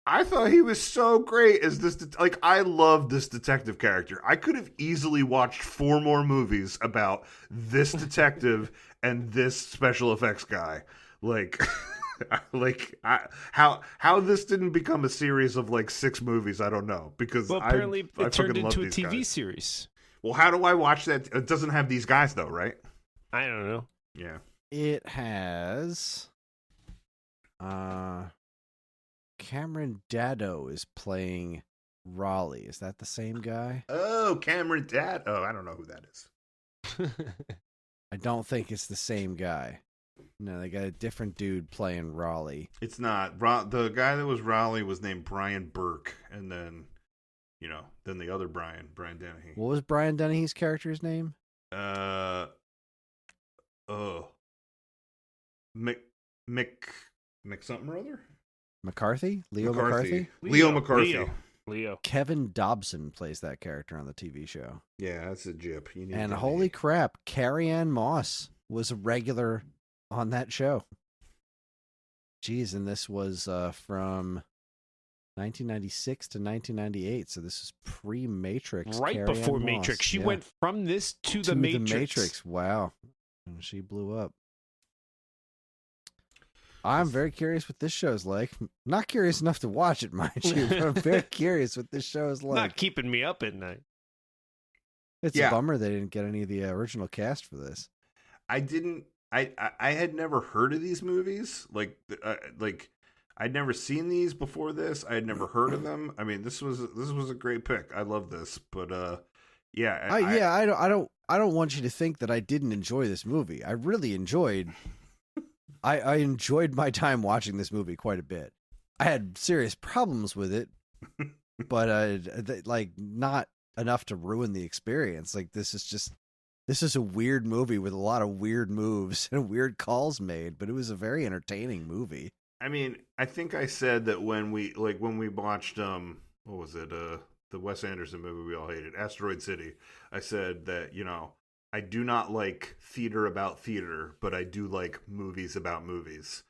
I thought he was so great as this. Like, I love this detective character. I could have easily watched 4 more movies about this detective and this special effects guy. Like, how this didn't become a series of like 6 movies, I don't know. Because apparently I it turned into a TV TV series. Well, how do I watch that? It doesn't have these guys though, right? I don't know. Yeah, it has. Cameron Daddo is playing Raleigh. Is that the same guy? Oh, Cameron Daddo. Oh, I don't know who that is. I don't think it's the same guy. No, they got a different dude playing Raleigh. It's not. The guy that was Raleigh was named Brian Burke, and then, then the other Brian Dennehy. What was Brian Dennehy's character's name? Mick something or other? McCarthy? Leo McCarthy? Leo McCarthy. Leo. Kevin Dobson plays that character on the TV show. Yeah, that's a jip. And holy crap, Carrie Ann Moss was a regular on that show. Jeez, and this was from 1996 to 1998, so this is pre-Matrix. Right Carrie before Ann Matrix. Moss. She went from this to the Matrix. Wow. And she blew up. I'm very curious what this show's like. Not curious enough to watch it, mind you, but I'm very curious what this show is like. Not keeping me up at night. It's a bummer they didn't get any of the original cast for this. I didn't. I had never heard of these movies. Like I'd never seen these before this. I had never heard of them. I mean, this was a great pick. I love this, but I don't want you to think that I didn't enjoy this movie. I really enjoyed. I enjoyed my time watching this movie quite a bit. I had serious problems with it, but like not enough to ruin the experience. Like this is a weird movie with a lot of weird moves and weird calls made, but it was a very entertaining movie. I mean, I think I said that when we watched what was it, the Wes Anderson movie we all hated, Asteroid City, I said that, I do not like theater about theater, but I do like movies about movies.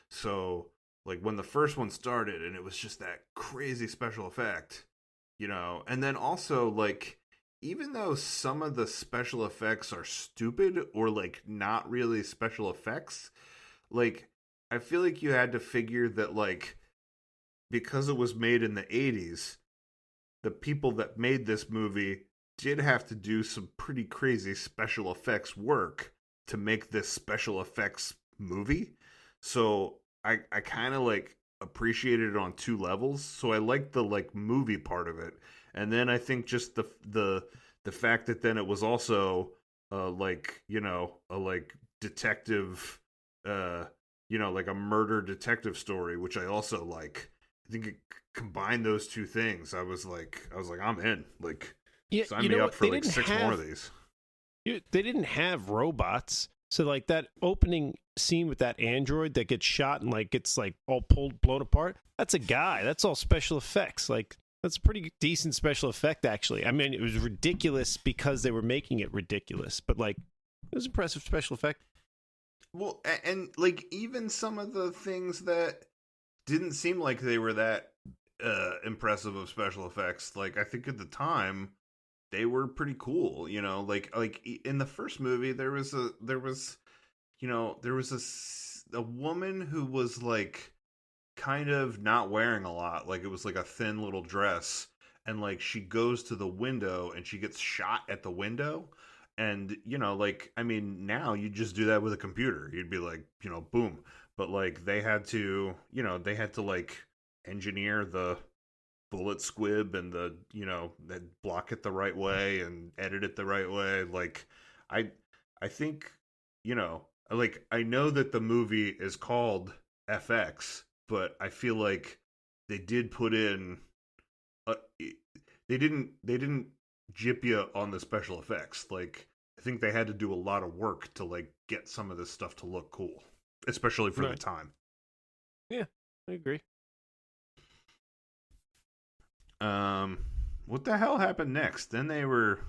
So, like, when the first one started and it was just that crazy special effect, and then also, like, even though some of the special effects are stupid or, like, not really special effects, like, I feel like you had to figure that, like, because it was made in the 80s, the people that made this movie did have to do some pretty crazy special effects work to make this special effects movie. So I kind of like appreciated it on two levels. So I liked the like movie part of it. And then I think just the fact that then it was also like, a like detective, like a murder detective story, which I also like. I think it combined those two things. I was like, I'm in. Like, sign me up for like 6 more of these. They didn't have robots, so like that opening scene with that android that gets shot and like gets like all blown apart. That's a guy. That's all special effects. Like that's a pretty decent special effect, actually. I mean, it was ridiculous because they were making it ridiculous, but like it was impressive special effect. Well, and like even some of the things that didn't seem like they were that impressive of special effects. Like I think at the time they were pretty cool, like in the first movie there was a woman who was like kind of not wearing a lot. Like it was like a thin little dress, and like she goes to the window and she gets shot at the window. And, like, I mean, now you just do that with a computer. You'd be like, boom. But, like, they had to, like, engineer the bullet squib and the, block it the right way and edit it the right way. Like, I think, like, I know that the movie is called FX, but I feel like they did put in, they didn't jip you on the special effects. Like I think they had to do a lot of work to like get some of this stuff to look cool, especially for the time. Yeah, I agree. What the hell happened next? Then they were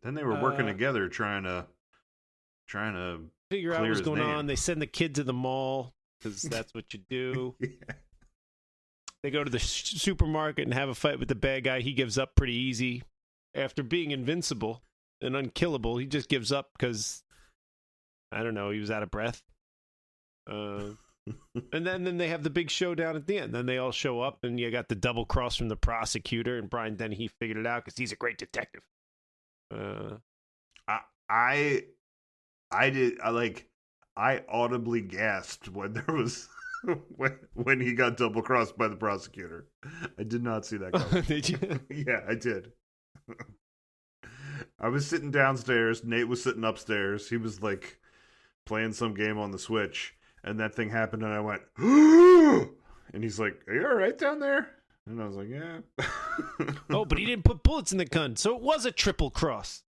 working together trying to figure out what's going on. They send the kid to the mall because that's what you do. Yeah. They go to the supermarket and have a fight with the bad guy. He gives up pretty easy. After being invincible and unkillable, he just gives up because, I don't know, he was out of breath. And then they have the big showdown at the end. Then they all show up, and you got the double cross from the prosecutor, and Brian Dennehy figured it out because he's a great detective. I audibly gasped when there was... when he got double crossed by the prosecutor. I did not see that coming. Did you? Yeah, I did. I was sitting downstairs. Nate was sitting upstairs. He was like playing some game on the Switch, and that thing happened, and I went, and he's like, "Are you all right down there?" And I was like, "Yeah." Oh, but he didn't put bullets in the gun, so it was a triple cross.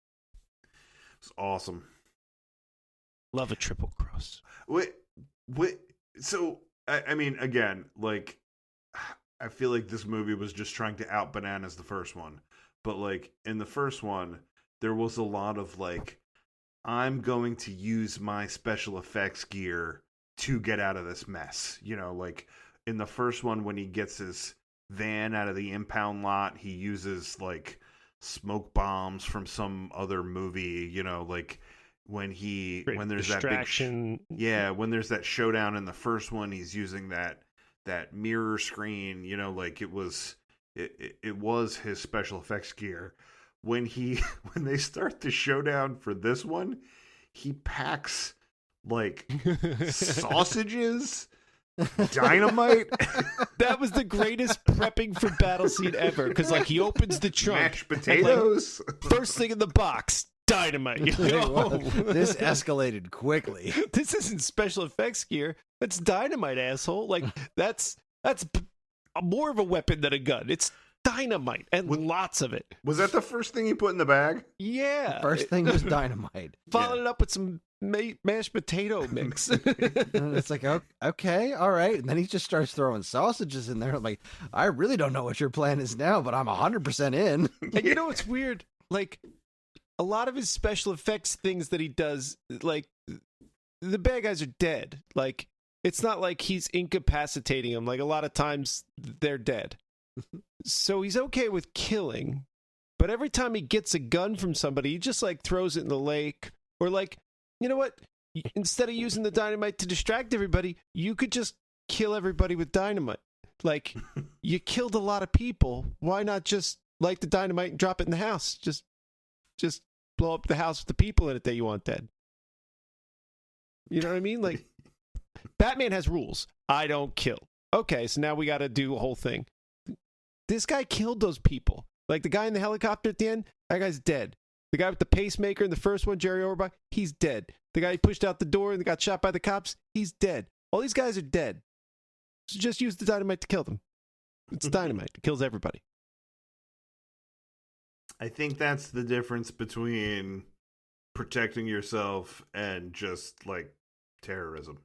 It's awesome. Love a triple cross. Wait. So. I mean, again, like, I feel like this movie was just trying to out bananas the first one. But, like, in the first one, there was a lot of, like, I'm going to use my special effects gear to get out of this mess. Like, in the first one, when he gets his van out of the impound lot, he uses, like, smoke bombs from some other movie, like... when Great there's distraction. when there's that showdown in the first one, he's using that mirror screen, like it was his special effects gear. When they start the showdown for this one, he packs like sausages, dynamite. That was the greatest prepping for battle scene ever, because like he opens the trunk, mashed potatoes, like, first thing in the box, dynamite. Well, this escalated quickly. This isn't special effects gear. That's dynamite, asshole. Like that's more of a weapon than a gun. It's dynamite, and lots of it. Was that the first thing he put in the bag? Yeah. First thing was dynamite. Followed it up with some mashed potato mix. And it's like, okay, all right. And then he just starts throwing sausages in there. I'm like, I really don't know what your plan is now, but I'm 100% in. And you know what's weird? Like, a lot of his special effects things that he does, like, the bad guys are dead. Like, it's not like he's incapacitating them. Like, a lot of times, they're dead. So he's okay with killing. But every time he gets a gun from somebody, he just, like, throws it in the lake. Or, like, you know what? Instead of using the dynamite to distract everybody, you could just kill everybody with dynamite. Like, you killed a lot of people. Why not just light the dynamite and drop it in the house? Just blow up the house with the people in it that you want dead. You know what I mean? Like, Batman has rules. I don't kill. Okay, so now we got to do a whole thing. This guy killed those people. Like, the guy in the helicopter at the end, that guy's dead. The guy with the pacemaker in the first one, Jerry Orbach, he's dead. The guy who pushed out the door and got shot by the cops, he's dead. All these guys are dead. So just use the dynamite to kill them. It's dynamite. It kills everybody. I think that's the difference between protecting yourself and just, like, terrorism,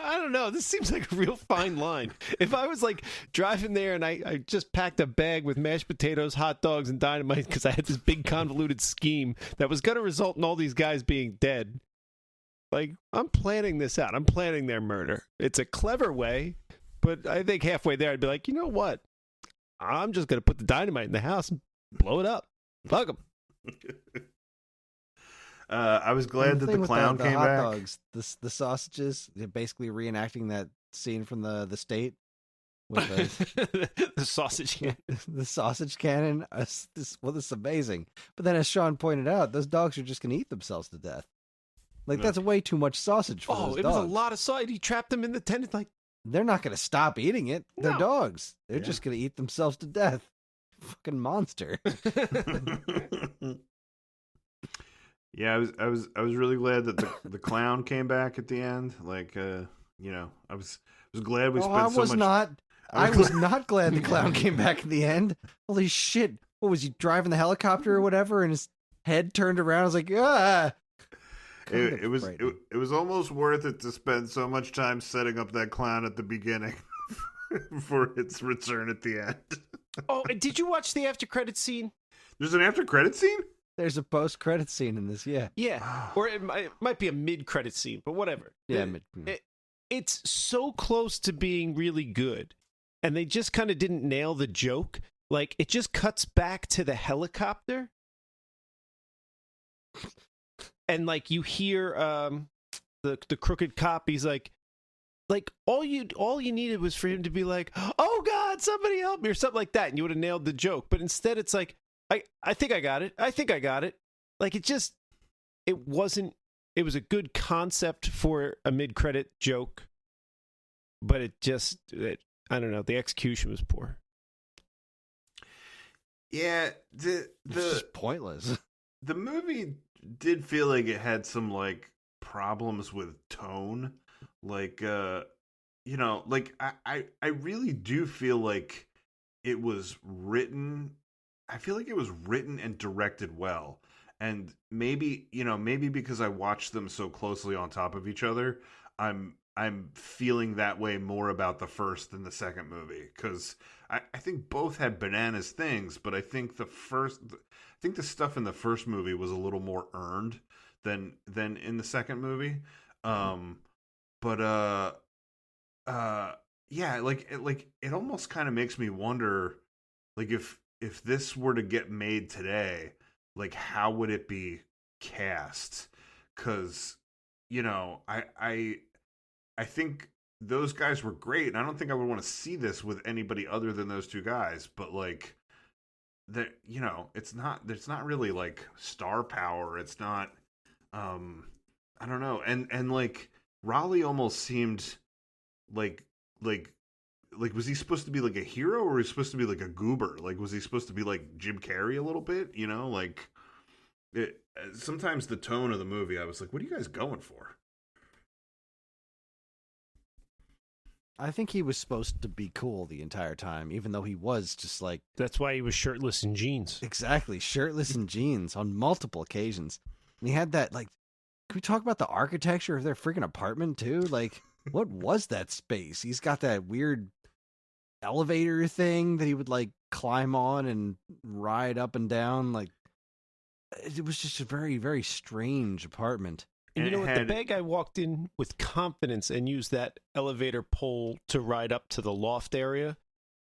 I don't know. This seems like a real fine line. If I was like driving there and I just packed a bag with mashed potatoes, hot dogs, and dynamite because I had this big convoluted scheme that was going to result in all these guys being dead. Like, I'm planning this out. I'm planning their murder. It's a clever way, but I think halfway there I'd be like, you know what? I'm just going to put the dynamite in the house and blow it up. Fuck them. I was glad that the clown came hot back. Dogs, the sausages, they're basically reenacting that scene from the State with the sausage cannon. The sausage cannon. This is amazing. But then, as Sean pointed out, those dogs are just going to eat themselves to death. Like, that's way too much sausage for those dogs. Oh, it was a lot of sausage. He trapped them in the tent. Like, they're not going to stop eating it. They're No. dogs. They're just going to eat themselves to death. Fucking monster. Yeah, I was really glad that the clown came back at the end. Like, I was glad we spent I so was much. not. I was not glad the clown came back at the end. Holy shit! What was he driving the helicopter or whatever, and his head turned around? I was like, ah. It was almost worth it to spend so much time setting up that clown at the beginning for its return at the end. Oh, and did you watch the after credit scene? There's an after credit scene? There's a post credit scene in this. Yeah. Yeah, or it might be a mid credit scene, but whatever. Yeah. It's so close to being really good, and they just kind of didn't nail the joke. Like, it just cuts back to the helicopter, and like you hear the crooked cop. He's like all you needed was for him to be like, "Oh God, somebody help me," or something like that, and you would have nailed the joke. But instead, it's like, I think I got it. I think I got it. Like, it wasn't. It was a good concept for a mid-credit joke, but I don't know. The execution was poor. Yeah, It's just pointless. the movie did feel like it had some, like, problems with tone. Like, like I really do feel like it was written. I feel like it was written and directed well. And maybe because I watched them so closely on top of each other, I'm feeling that way more about the first than the second movie. Because I think both had bananas things, but I think the stuff in the first movie was a little more earned than in the second movie. Yeah, it almost kind of makes me wonder, like, if this were to get made today, like how would it be cast? Because I think those guys were great, and I don't think I would want to see this with anybody other than those two guys. But like, that it's not really like star power. It's not. I don't know, and like Raleigh almost seemed like was he supposed to be like a hero, or was he supposed to be like a goober? Like, was he supposed to be like Jim Carrey a little bit? Like it. Sometimes the tone of the movie, I was like, what are you guys going for? I think he was supposed to be cool the entire time, even though he was just like... That's why he was shirtless in jeans. Exactly, shirtless in jeans on multiple occasions. And he had that, like... Can we talk about the architecture of their freaking apartment, too? Like, what was that space? He's got that weird elevator thing that he would, like, climb on and ride up and down. Like, it was just a very, very strange apartment. And you know what? The bad guy walked in with confidence and used that elevator pole to ride up to the loft area.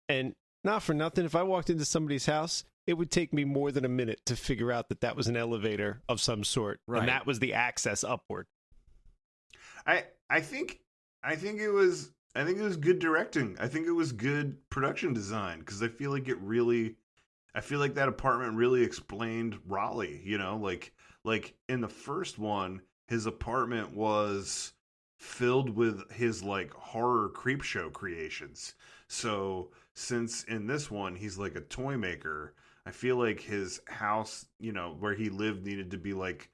And not for nothing, if I walked into somebody's house, it would take me more than a minute to figure out that that was an elevator of some sort. Right. And that was the access upward. I think it was good directing. I think it was good production design, because I feel like that apartment really explained Raleigh, like in the first one, his apartment was filled with his like horror creep show creations. So since in this one he's like a toy maker, I feel like his house, where he lived, needed to be like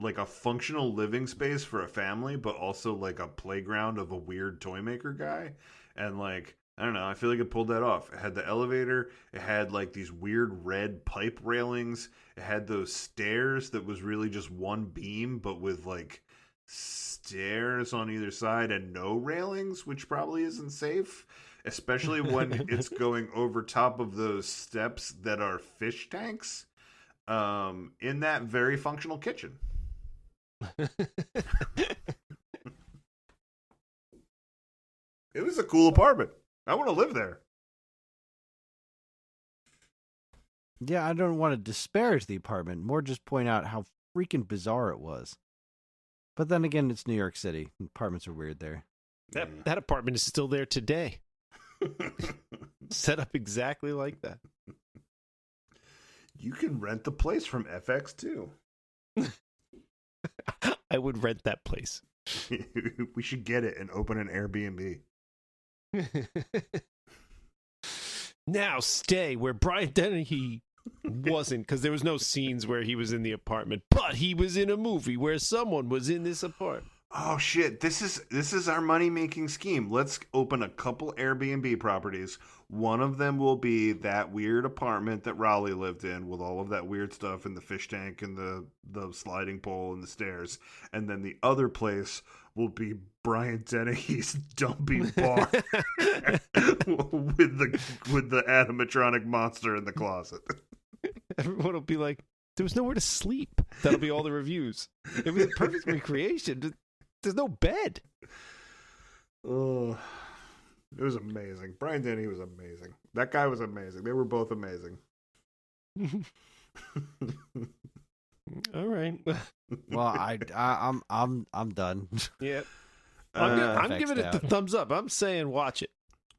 a functional living space for a family, but also like a playground of a weird toy maker guy. And like, I don't know, I feel like it pulled that off. It had the elevator, it had like these weird red pipe railings, it had those stairs that was really just one beam, but with like stairs on either side and no railings, which probably isn't safe, especially when it's going over top of those steps that are fish tanks, in that very functional kitchen. It was a cool apartment. I want to live there. Yeah, I don't want to disparage the apartment, more just point out how freaking bizarre it was. But then again, it's New York City. Apartments are weird there. That apartment is still there today. Set up exactly like that. You can rent the place from FX too. I would rent that place. We should get it and open an Airbnb. Now stay where Brian Dennehy wasn't, because there was no scenes where he was in the apartment, but he was in a movie where someone was in this apartment. Oh shit, this is our money-making scheme. Let's open a couple Airbnb properties. One of them will be that weird apartment that Raleigh lived in with all of that weird stuff in the fish tank and the sliding pole and the stairs. And then the other place will be Brian Dennehy's dumpy bar with the animatronic monster in the closet. Everyone will be like, there was nowhere to sleep. That'll be all the reviews. It was a perfect recreation. There's no bed. Oh, it was amazing. Brian Dennehy was amazing. That guy was amazing. They were both amazing. All right. Well, I'm done. Yeah. I'm giving it the thumbs up. I'm saying watch it.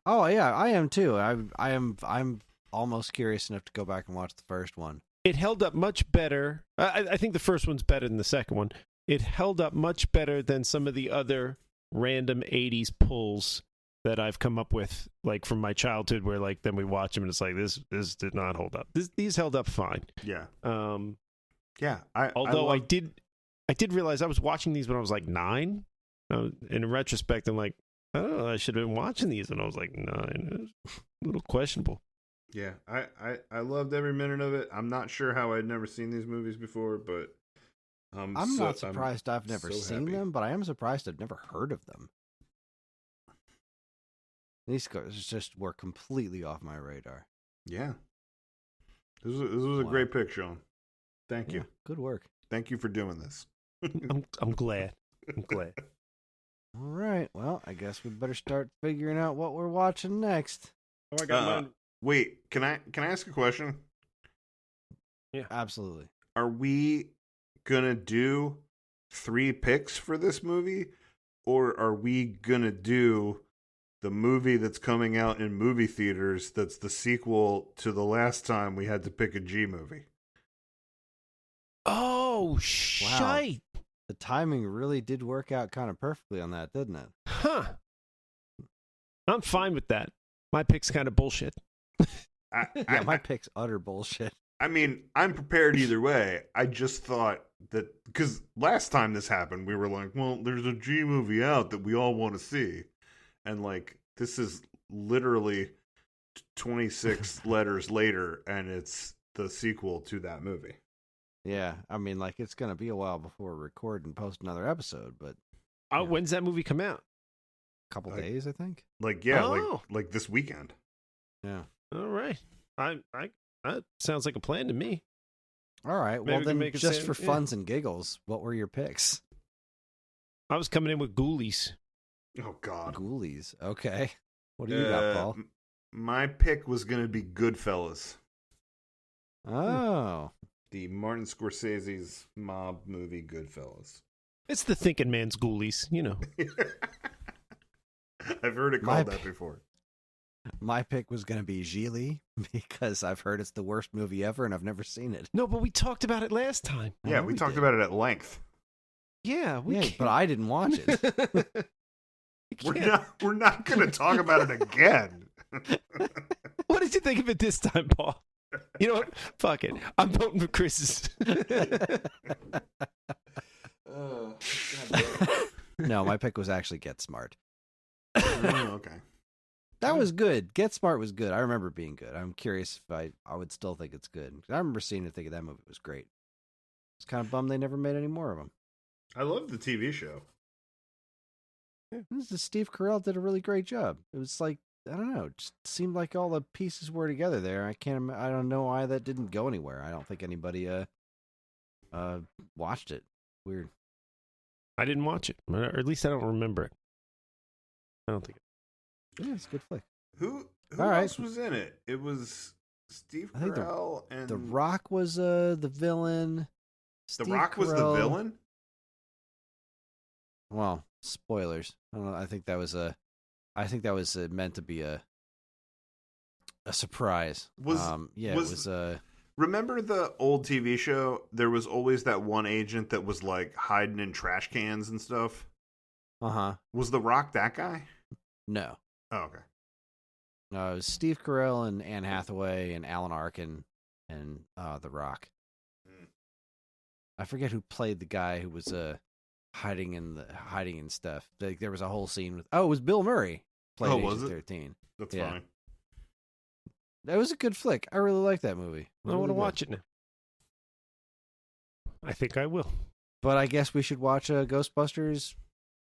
Oh yeah, I am too. I'm almost curious enough to go back and watch the first one. It held up much better. I think the first one's better than the second one. It held up much better than some of the other random 80s pulls that I've come up with, like from my childhood, where like then we watch them and it's like this did not hold up. These held up fine. Yeah. Yeah. I did realize I was watching these when I was like 9. In retrospect, I'm like, oh, I should have been watching these when I was like 9. It was a little questionable. Yeah, I loved every minute of it. I'm not sure how I'd never seen these movies before, but I'm not surprised I've never seen them, but I am surprised I've never heard of them. These guys just were completely off my radar. Yeah. This was a great pick, Sean. Thank you. Good work. Thank you for doing this. I'm glad. I'm glad. All right. Well, I guess we better start figuring out what we're watching next. Oh, I got mine. Wait, can I ask a question? Yeah, absolutely. are we gonna do 3 picks for this movie, or are we gonna do the movie that's coming out in movie theaters that's the sequel to the last time we had to pick a G movie? Oh, shite. The timing really did work out kind of perfectly on that, didn't it? Huh. I'm fine with that. My pick's kind of bullshit. My pick's utter bullshit. I mean, I'm prepared either way. I just thought that, because last time this happened, we were like, well, there's a G movie out that we all want to see. And, like, this is literally 26 letters later, and it's the sequel to that movie. Yeah, I mean, like, it's going to be a while before we record and post another episode, but... When's that movie come out? A couple days, I think. Like, yeah, like this weekend. Yeah. All right. That sounds like a plan to me. All right. Maybe Well, then, just for funs and giggles, what were your picks? I was coming in with Ghoulies. Oh, God. Ghoulies. Okay. What do you got, Paul? My pick was going to be Goodfellas. Oh. The Martin Scorsese's mob movie, Goodfellas. It's the thinking man's Ghoulies, you know. I've heard it called that before. My pick was going to be Gigli because I've heard it's the worst movie ever and I've never seen it. No, but we talked about it last time. Yeah, we talked about it at length. Yeah, but I didn't watch it. We're not going to talk about it again. What did you think of it this time, Paul? You know what? Fuck it. I'm voting for Chris's. No, my pick was actually Get Smart. Oh, okay. That was good. Get Smart was good. I remember it being good. I'm curious if I would still think it's good. I remember seeing it, thinking that movie was great. It's kind of bummed they never made any more of them. I love the TV show. Yeah. Steve Carell did a really great job. It was like, I don't know, it just seemed like all the pieces were together there. I don't know why that didn't go anywhere. I don't think anybody watched it. Weird. I didn't watch it, or at least I don't remember it. I don't think it. Yeah, it's a good flick. Who all else was in it? It was Steve Carell and The Rock was the villain. The Rock was the villain? Well, spoilers. I don't know. I think that was meant to be a surprise. It was remember the old TV show? There was always that one agent that was like hiding in trash cans and stuff. Uh-huh. Was The Rock that guy? No. Oh, okay. No, it was Steve Carell and Anne Hathaway and Alan Arkin and The Rock. I forget who played the guy who was hiding in stuff. Like, there was a whole scene with it was Bill Murray played was Agent it? 13. That's fine. That was a good flick. I really like that movie. I want to watch it now. I think I will. But I guess we should watch Ghostbusters.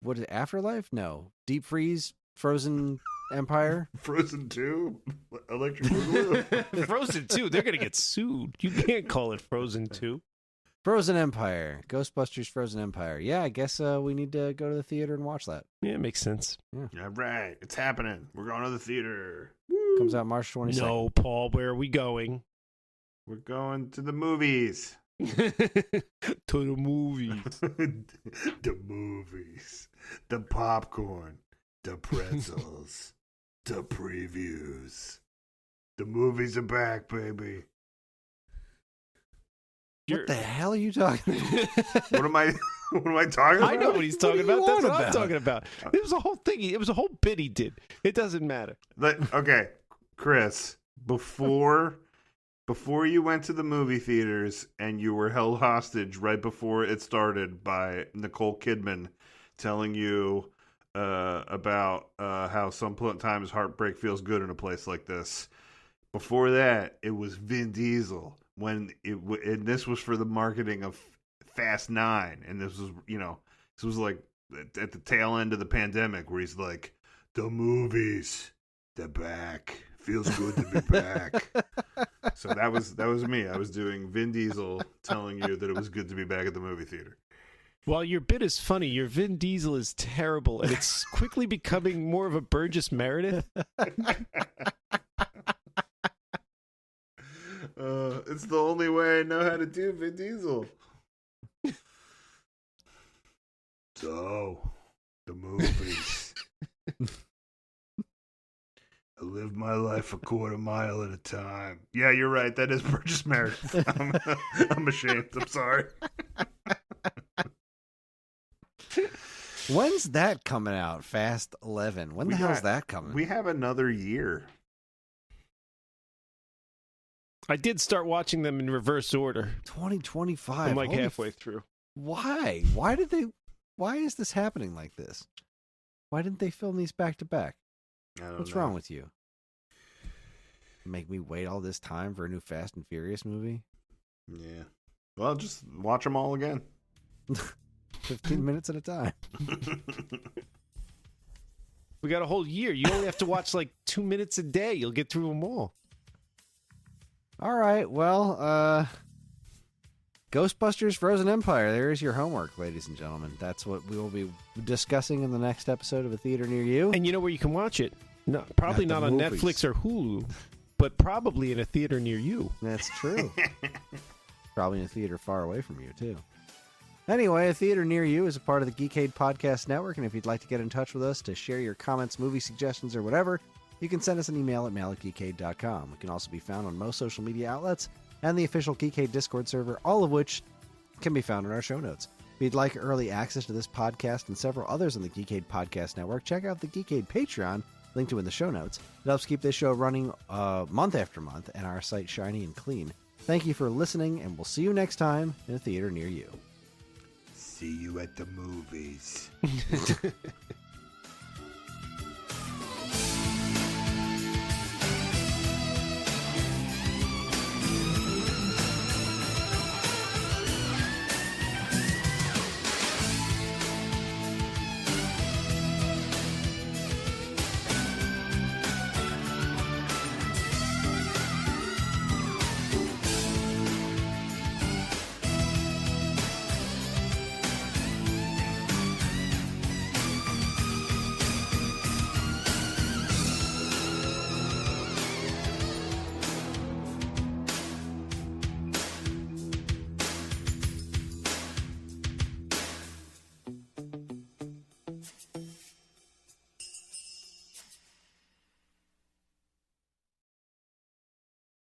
What is it, Afterlife? No. Deep Freeze? Frozen Empire? Frozen 2? Electric Boogaloo? Frozen 2? They're going to get sued. You can't call it Frozen 2. Frozen Empire. Ghostbusters Frozen Empire. Yeah, I guess we need to go to the theater and watch that. Yeah, it makes sense. Yeah, right. It's happening. We're going to the theater. Woo. Comes out March 22nd. No, Paul, where are we going? We're going to the movies. To the movies. The movies. The popcorn. The pretzels. The previews. The movies are back, baby. What the hell are you talking about? What am I talking about? I know what he's talking about. That's what I'm talking about. It was a whole thing. It was a whole bit he did. It doesn't matter. Okay, Chris, before you went to the movie theaters and you were held hostage right before it started by Nicole Kidman telling you about how sometimes heartbreak feels good in a place like this. Before that, it was Vin Diesel and this was for the marketing of Fast 9, and this was like at the tail end of the pandemic where he's like, the movies, they're back. Feels good to be back. So that was me. I was doing Vin Diesel telling you that it was good to be back at the movie theater. While your bit is funny, your Vin Diesel is terrible, and it's quickly becoming more of a Burgess Meredith. It's the only way I know how to do Vin Diesel. So, the movies. I live my life a quarter mile at a time. Yeah, you're right. That is Burgess Meredith. I'm ashamed. I'm sorry. When's that coming out? Fast 11. When the hell's that coming? We have another year. I did start watching them in reverse order. 2025. I'm like halfway through. Why? Why is this happening like this? Why didn't they film these back to back? What's wrong with you? Make me wait all this time for a new Fast and Furious movie? Yeah. Well, just watch them all again. 15 minutes at a time. We got a whole year. You only have to watch like 2 minutes a day. You'll get through them all. All right. Well, Ghostbusters Frozen Empire. There's your homework, ladies and gentlemen. That's what we will be discussing in the next episode of A Theater Near You. And you know where you can watch it? No, probably not on movies. Netflix or Hulu, but probably in a theater near you. That's true. Probably in a theater far away from you, too. Anyway, A Theater Near You is a part of the Geekade Podcast Network, and if you'd like to get in touch with us to share your comments, movie suggestions, or whatever, you can send us an email at mail@geekade.com. We can also be found on most social media outlets and the official Geekade Discord server, all of which can be found in our show notes. If you'd like early access to this podcast and several others on the Geekade Podcast Network, check out the Geekade Patreon, linked to in the show notes. It helps keep this show running month after month and our site shiny and clean. Thank you for listening, and we'll see you next time in A Theater Near You. See you at the movies.